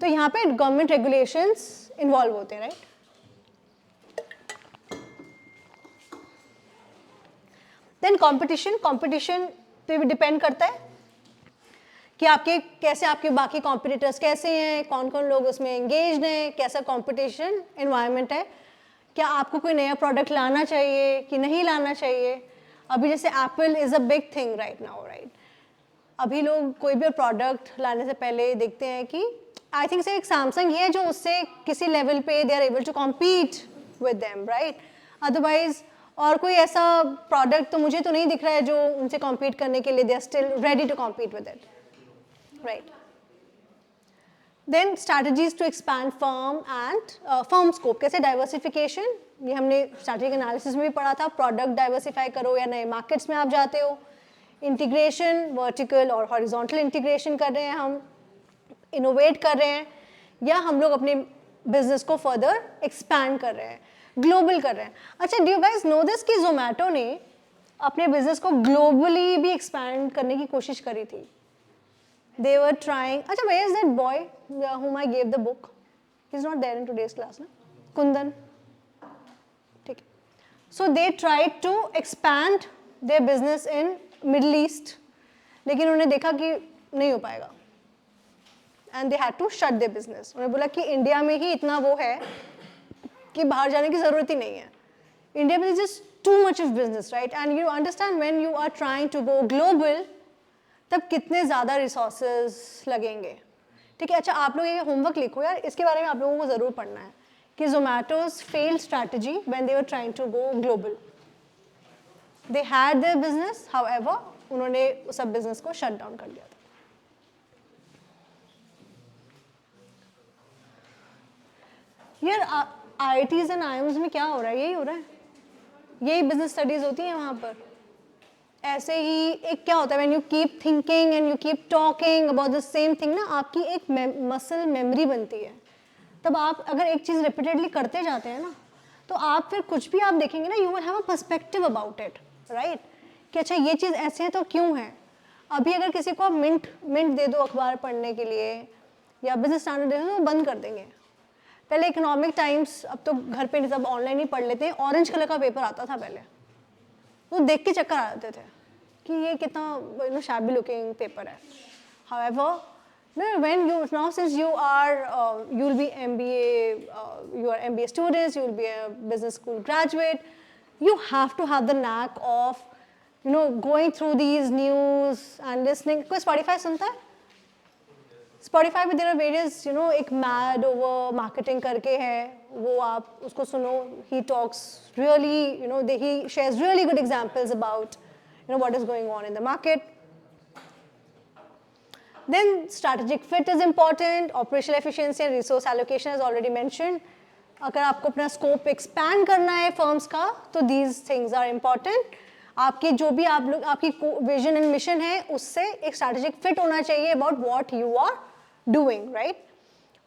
तो यहाँ पे गवर्नमेंट रेगुलेशंस इन्वॉल्व होते हैं, राइट। देन कंपटीशन पे भी डिपेंड करता है कि आपके बाकी कॉम्पिटिटर्स कैसे हैं, कौन कौन लोग उसमें एंगेज्ड हैं, कैसा कंपटीशन इन्वायरमेंट है, क्या आपको कोई नया प्रोडक्ट लाना चाहिए कि नहीं लाना चाहिए। अभी जैसे Apple is a big thing right now, right. अभी लोग कोई भी प्रोडक्ट लाने से पहले देखते हैं कि आई थिंक से एक सैमसंग ही है जो उससे किसी लेवल पे they are able to compete with them, right. Otherwise और कोई ऐसा प्रोडक्ट तो मुझे तो नहीं दिख रहा है जो उनसे कॉम्पीट करने के लिए they are still ready to compete with it, right. Then strategies to expand firm scope, कैसे डाइवर्सिफिकेशन, ये हमने स्ट्रैटेजिक एनालिसिस में भी पढ़ा था। प्रोडक्ट डाइवर्सिफाई करो या नए मार्केट्स में आप जाते हो। इंटीग्रेशन, वर्टिकल और हॉरिजॉन्टल इंटीग्रेशन कर रहे हैं हम, इनोवेट कर रहे हैं, या हम लोग अपने बिजनेस को फर्दर एक्सपैंड कर रहे हैं, ग्लोबल कर रहे हैं। अच्छा, do you guys know this कि जोमेटो ने अपने बिजनेस को ग्लोबली भी एक्सपैंड करने की कोशिश करी थी। They were trying. अच्छा, where is that boy whom I gave the book? He's not there in today's class, ना? Kundan. ठीक है. So they tried to expand their business in Middle East, लेकिन उन्होंने देखा कि नहीं हो पाएगा. And they had to shut their business. उन्होंने बोला कि इंडिया में ही इतना वो है कि बाहर जाने की ज़रूरत ही नहीं है. इंडिया में is just too much of business, right? And you understand when you are trying to go global, तब कितने ज़्यादा रिसोर्सेज लगेंगे, ठीक है। अच्छा, आप लोग ये होमवर्क लिखो यार, इसके बारे में आप लोगों को ज़रूर पढ़ना है कि Zomato's failed strategy when they were trying to go global. They had their business, however उन्होंने उस सब बिजनेस को शट डाउन कर दिया था। यार IITs एंड IIMs में क्या हो रहा है, यही हो रहा है, यही बिजनेस स्टडीज़ होती हैं वहाँ पर। ऐसे ही एक क्या होता है, when you keep thinking and you keep talking about the same thing ना, आपकी एक मसल मेमोरी बनती है। तब आप अगर एक चीज़ रिपीटेडली करते जाते हैं ना, तो आप फिर कुछ भी आप देखेंगे ना, you will have a perspective about it, right, कि अच्छा ये चीज़ ऐसे है तो क्यों है। अभी अगर किसी को आप मिंट दे दो अखबार पढ़ने के लिए या बिजनेस स्टैंडर्ड दे दो तो बंद कर देंगे। पहले इकोनॉमिक टाइम्स, अब तो घर पे सब ऑनलाइन ही पढ़ लेते हैं, ऑरेंज कलर का पेपर आता था पहले, वो देख के चक्कर आ जाते थे कि ये कितना शैबी लुकिंग पेपर है। However, when you now since you are you'll be MBA, you are MBA students, you'll be a business school graduate, you have to have the knack of going through these news and listening. कोई Spotify सुनता है? Spotify में there are various एक mad over marketing करके है, वो आप उसको सुनो. He talks really, he shares really good examples about what is going on in the market. Then strategic fit is important, operational efficiency and resource allocation as already mentioned. अगर आपको अपना scope expand करना है firms का, तो these things are important. आपकी जो भी आपकी vision and mission है, उससे एक strategic fit होना चाहिए about what you are doing, right?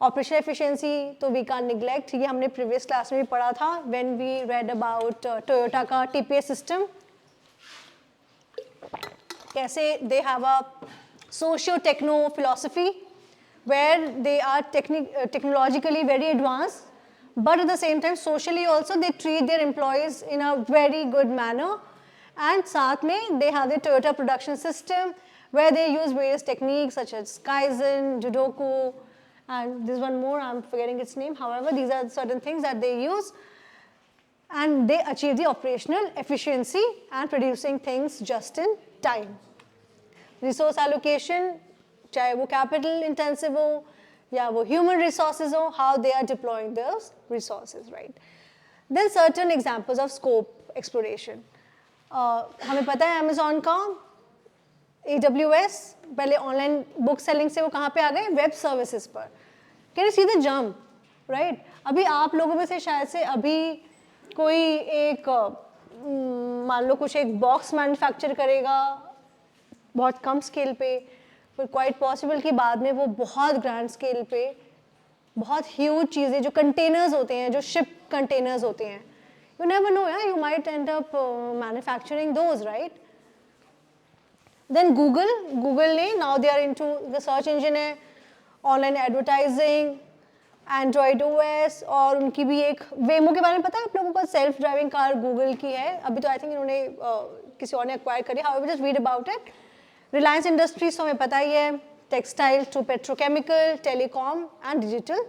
Operational efficiency तो we can't neglect. ये हमने previous class में भी पढ़ा था when we read about Toyota का TPS system. कैसे they have a socio-techno philosophy where they are technologically very advanced, but at the same time socially also they treat their employees in a very good manner. And साथ में they have the Toyota production system where they use various techniques such as Kaizen, Judoku, and there's one more, I'm forgetting its name. However, these are certain things that they use, and they achieve the operational efficiency and producing things just in time. Resource allocation, चाहे वो capital intensive हो या वो human resources हो, how they are deploying those resources, right? Then certain examples of scope exploration. हमें पता है Amazon का AWS पहले ऑनलाइन बुक सेलिंग से वो कहाँ पे आ गए, वेब सर्विसेज पर. Can you see the jump, right? अभी आप लोगों में से शायद से अभी कोई एक मान लो कुछ एक बॉक्स मैन्युफैक्चर करेगा बहुत कम स्केल पे, फिर क्वाइट पॉसिबल कि बाद में वो बहुत ग्रैंड स्केल पे बहुत ह्यूज चीज़ें जो कंटेनर्स होते हैं, जो शिप कंटेनर्स होते हैं, यू नेवर नो, या you might end up manufacturing those, right? Then Google ने now they are into the search engine है, ऑनलाइन एडवर्टाइजिंग, एंड्रॉयड ओएस, और उनकी भी एक वेमो के बारे में पता है आप लोगों को? सेल्फ ड्राइविंग कार गूगल की है, अभी तो आई थिंक इन्होंने किसी और ने एक्वायर करी, how just read about it. Reliance Industries तो हमें पता ही है, textile to petrochemical, telecom and digital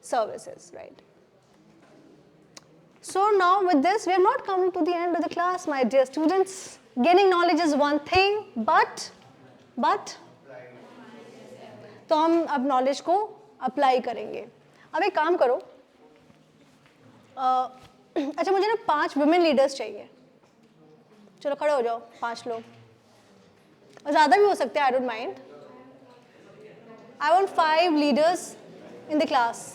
services, right. So now with this we have not come to the end of the class, my dear students. Gaining knowledge is one thing, but तो हम अब नॉलेज को अप्लाई करेंगे। अब एक काम करो, अच्छा मुझे ना 5 वुमेन लीडर्स चाहिए, चलो खड़े हो जाओ 5 लोग, और ज़्यादा भी हो सकते हैं, I don't mind. I want 5 leaders in the class.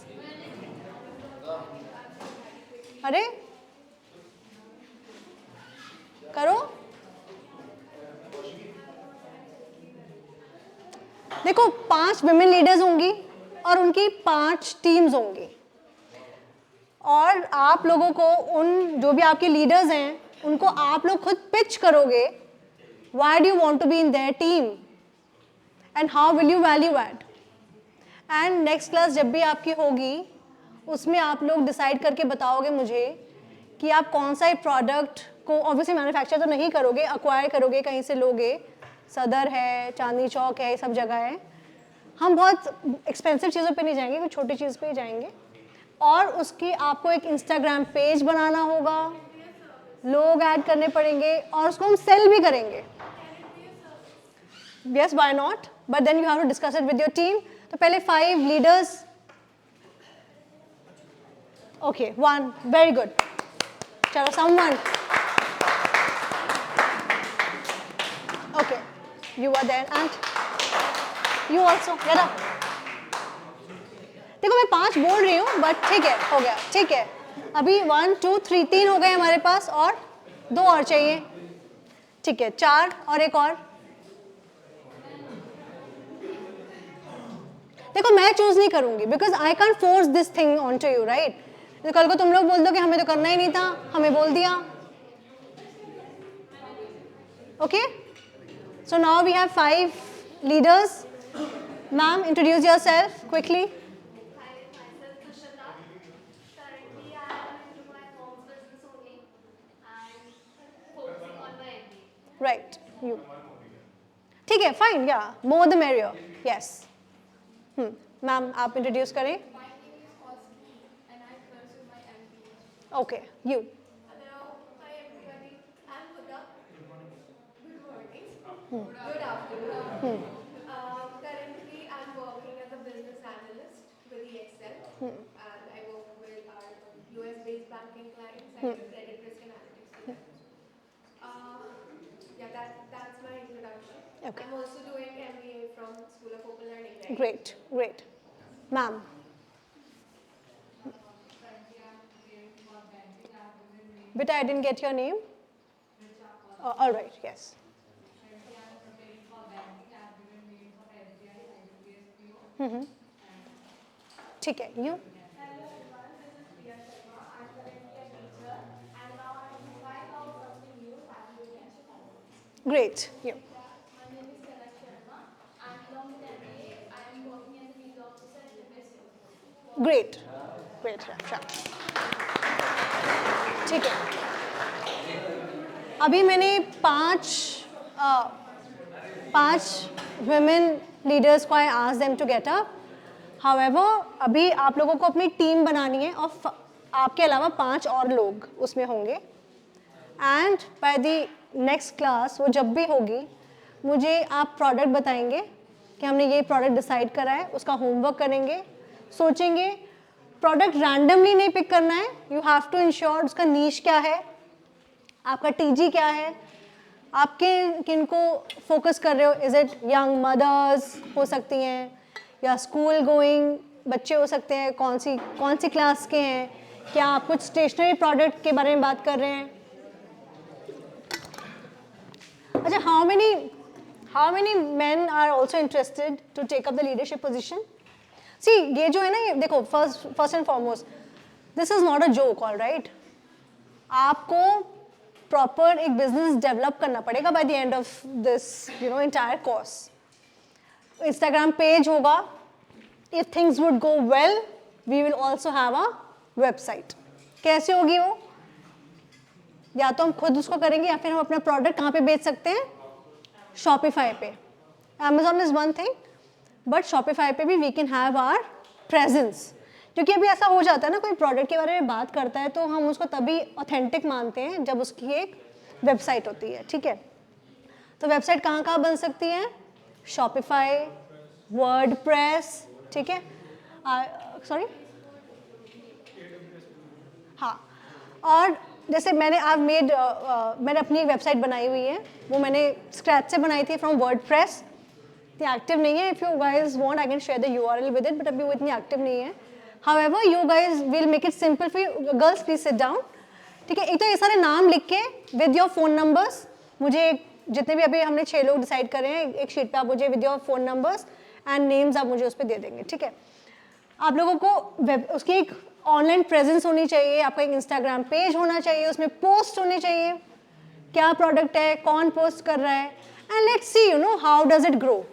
अरे करो, देखो 5 विमेन लीडर्स होंगी और उनकी 5 टीम्स होंगी, और आप लोगों को उन जो भी आपके लीडर्स हैं उनको आप लोग खुद पिच करोगे, why do you want to be in their team and how will you value add. And next class जब भी आपकी होगी उसमें आप लोग डिसाइड करके बताओगे मुझे कि आप कौन सा प्रोडक्ट को, ऑब्वियसली मैन्युफैक्चर तो नहीं करोगे, अक्वायर करोगे, कहीं से लोगे, सदर है, चांदनी चौक है, ये सब जगह है। हम बहुत एक्सपेंसिव चीज़ों पे नहीं जाएंगे, कुछ छोटी चीज़ पे ही जाएंगे, और उसकी आपको एक इंस्टाग्राम पेज बनाना होगा, लोग ऐड करने पड़ेंगे, और उसको हम सेल भी करेंगे। Yes, why not, but then you have to discuss it with your team. तो पहले 5 leaders, okay, 1, very good. Chalo, someone. Okay, you are there and you also. Get up. देखो मैं 5 बोल रही हूँ, बट ठीक है, हो गया, ठीक है। अभी 1, 2, 3, 3 हो गए हमारे पास, और 2 और चाहिए, ठीक है, 4 और एक और। देखो मैं चूज नहीं करूंगी, because I can't force this thing on to you, right. तो कल को तुम लोग बोल दो कि हमें तो करना ही नहीं था, हमें बोल दिया। Okay, so now we have 5 leaders. Ma'am, introduce yourself quickly. Hi, myself Tushita. Currently, I am into my mom's business only and focusing on my MBA. Right, you, ठीक है, फाइन, या more the merrier, yes. Ma'am आप इंट्रोड्यूस करें। My name is Oski and I pursue my MBA. Okay, you. Hello, hi everybody. I'm Huda. Good morning. Good afternoon. Currently, I'm working as a business analyst with EXL, and I work with our US-based banking clients and do credit risk analytics for them. Yeah, that's my introduction. Okay. I'm also doing MBA from School of Open Learning. Right? Great, great. Ma'am. Beta, I didn't get your name. All right, yes. ठीक है, you. Hello everyone, this is Priya Sharma. I'm currently a teacher and now I'm trying out something new, family and Chicago. Great, you. My name is Kanak Sharma and along with MBA, I am working as a visa officer at MSU. Great, great, sure. ठीक है, अभी मैंने 5 women leaders को I asked them to get up. However, अभी आप लोगों को अपनी टीम बनानी है, और आपके अलावा 5 और लोग उसमें होंगे, and by the next class वो जब भी होगी मुझे आप प्रोडक्ट बताएंगे कि हमने ये प्रोडक्ट डिसाइड करा है, उसका होमवर्क करेंगे, सोचेंगे। प्रोडक्ट रैंडमली नहीं पिक करना है, यू हैव टू इंश्योर उसका नीश क्या है, आपका टीजी क्या है, आप किन को फोकस कर रहे हो। इज़ इट यंग मदर्स हो सकती हैं, या स्कूल गोइंग बच्चे हो सकते हैं, कौन सी क्लास के हैं, क्या आप कुछ स्टेशनरी प्रोडक्ट के बारे में बात कर रहे हैं। अच्छा, how many men are also interested to take up the leadership position? See, ये जो है ना, ये देखो, first and foremost, this is not a joke, all right? आपको प्रॉपर एक बिजनेस डेवलप करना पड़ेगा by the end of this entire course. Instagram page होगा. If things would go well we will also have a website. कैसे होगी वो? या तो हम खुद उसको करेंगे या फिर हम अपना प्रोडक्ट कहाँ पे बेच सकते हैं? शॉपिफाई पे. Amazon is one thing but Shopify पे भी we can have our presence. क्योंकि अभी ऐसा हो जाता है ना, कोई प्रोडक्ट के बारे में बात करता है तो हम उसको तभी ऑथेंटिक मानते हैं जब उसकी एक वेबसाइट होती है. ठीक है, तो वेबसाइट कहाँ कहाँ बन सकती है? Shopify, WordPress. ठीक है, सॉरी हाँ. और जैसे मैंने मैंने अपनी एक वेबसाइट बनाई हुई है, वो मैंने स्क्रैच से बनाई थी फ्रॉम वर्डप्रेस. इतनी एक्टिव नहीं है. If you guys want I can share the URL with it, but अभी वो इतनी एक्टिव नहीं है. However, you guys will make it simple for you. Girls, please sit down. ठीक है, एक तो ये सारे नाम लिख के विद योर फोन नंबर्स, मुझे जितने भी अभी हमने 6 लोग डिसाइड करे हैं, एक शीट पे आप मुझे with your phone numbers and names आप मुझे उस पर दे देंगे. ठीक है, आप लोगों को उसकी एक ऑनलाइन प्रेजेंस होनी चाहिए, आपका एक इंस्टाग्राम पेज होना चाहिए, उसमें पोस्ट होने चाहिए, क्या प्रोडक्ट है, कौन पोस्ट कर रहा है, and let's see how does it grow.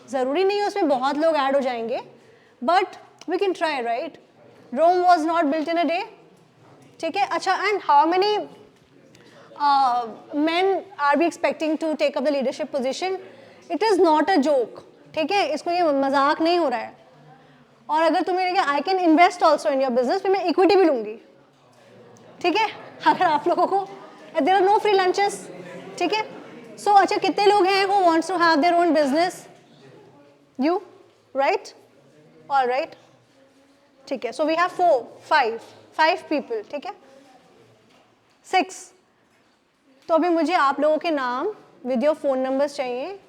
ज़रूरी नहीं है उसमें बहुत लोग ऐड हो जाएंगे, but we can try, right? Rome was not built in a day. ठीक है, अच्छा. and how many men are we expecting to take up the leadership position? It is not a joke. ठीक है, इसको ये मजाक नहीं हो रहा है. और अगर तुम्हें लगे I can invest also in your business, फिर मैं इक्विटी भी लूँगी. ठीक है, अगर आप लोगों को there are no free lunches. ठीक है, so अच्छा कितने लोग हैं who wants to have their own business? You, right? All right. ठीक है, सो वी हैव 5 पीपल. ठीक है, 6. तो अभी मुझे आप लोगों के नाम विद योर फोन नंबर्स चाहिए.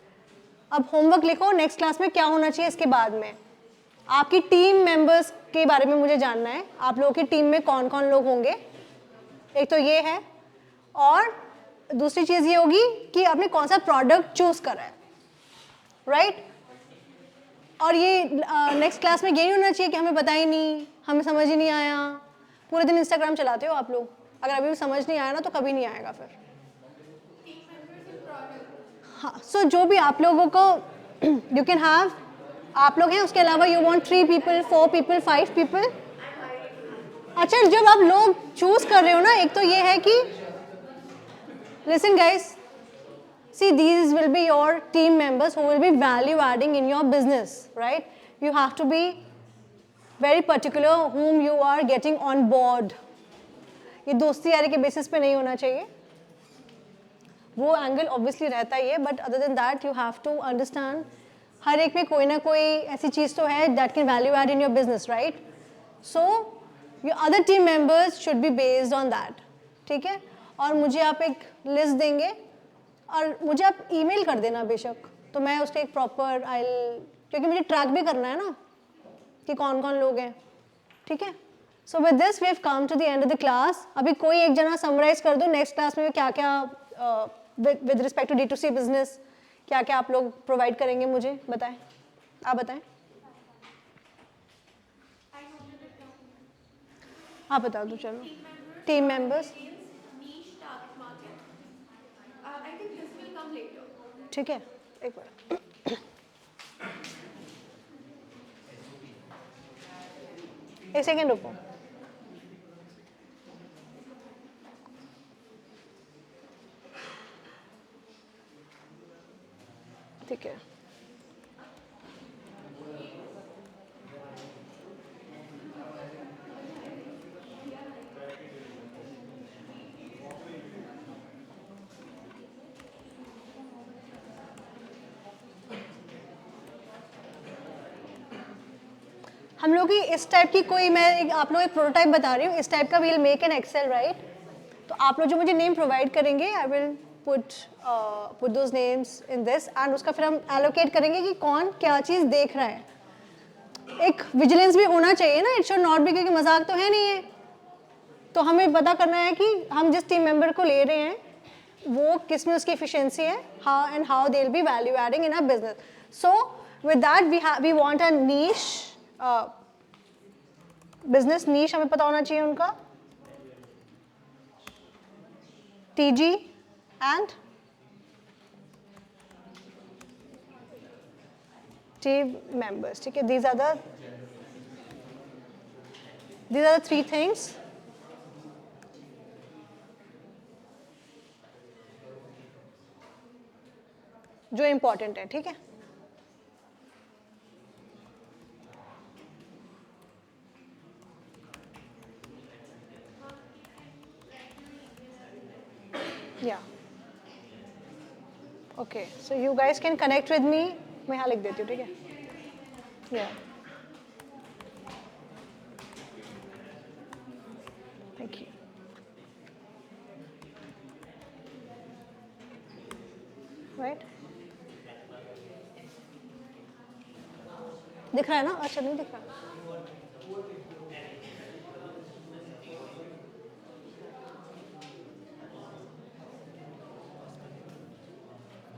अब होमवर्क लिखो, नेक्स्ट क्लास में क्या होना चाहिए इसके बाद में. आपकी टीम मेंबर्स के बारे में मुझे जानना है. आप लोगों की टीम में कौन कौन लोग होंगे, एक तो ये है, और दूसरी चीज़ ये होगी कि आपने कौन सा प्रोडक्ट चूज करा है, राइट? और ये नेक्स्ट क्लास में ये नहीं होना चाहिए कि हमें पता ही नहीं, हमें समझ ही नहीं आया. पूरे दिन इंस्टाग्राम चलाते हो आप लोग, अगर अभी भी समझ नहीं आया ना तो कभी नहीं आएगा फिर. हाँ, सो जो भी आप लोगों को यू कैन हैव, आप लोग हैं, उसके अलावा you want 3 people, 4 people, 5 people. अच्छा, जब आप लोग चूज कर रहे हो ना, एक तो ये है कि listen guys, see these will be your team members who will be value adding in your business, right? You have to be very particular whom you are getting on board. ये दोस्ती यारी के बेसिस पे नहीं होना चाहिए. वो एंगल ऑब्वियसली रहता ही है, but other than that you have to understand हर एक में कोई ना कोई ऐसी चीज़ तो है that can value add in your business, right? So your other team members should be based on that. ठीक है, और मुझे आप एक लिस्ट देंगे और मुझे आप ईमेल कर देना बेशक, तो मैं उसका एक प्रॉपर क्योंकि मुझे ट्रैक भी करना है ना कि कौन कौन लोग हैं. ठीक है, so with this we have come to the end of the class. अभी कोई एक जना समराइज कर दो नेक्स्ट क्लास में क्या क्या with respect to D2C business क्या क्या आप लोग प्रोवाइड करेंगे, मुझे बताएं. आप बताएं, आप बता दो. चलो, टीम मेंबर्स, ठीक है. एक बार एक सेकेंड रुको. ठीक है, हम लोग की इस टाइप की कोई, मैं आप लोग एक प्रोटोटाइप बता रही हूँ, इस टाइप का we'll make an Excel, right? तो आप लोग जो मुझे नेम प्रोवाइड करेंगे, I will put those names in this, and उसका फिर हम एलोकेट करेंगे कि कौन क्या चीज़ देख रहा है. एक विजिलेंस भी होना चाहिए ना, इट शुड नॉट बी, क्योंकि मजाक तो है नहीं है. तो हमें पता करना है कि हम जिस टीम मेंबर को ले रहे हैं वो किस में उसकी एफिशिएंसी है, how they will be value adding in our business. So with that we want a niche, business niche हमें पता होना चाहिए उनका. TG and team members. Okay, these are the three things जो important है, ठीक है? Yeah. Okay, so you guys can connect with me. मैं यहाँ लिख देती हूँ, ठीक है? Yeah. Thank you. Right? दिख रहा है ना? अच्छा नहीं दिख रहा.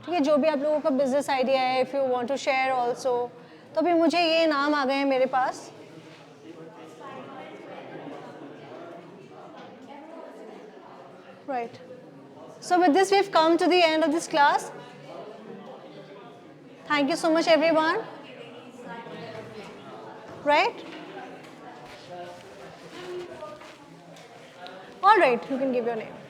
ठीक है, जो भी आप लोगों का बिजनेस आइडिया है, if you want to share also, तो अभी मुझे ये नाम आ गए हैं मेरे पास. Right. So with this, we've come to the end of this class. Thank you so much, everyone. Right? All right, you can give your name.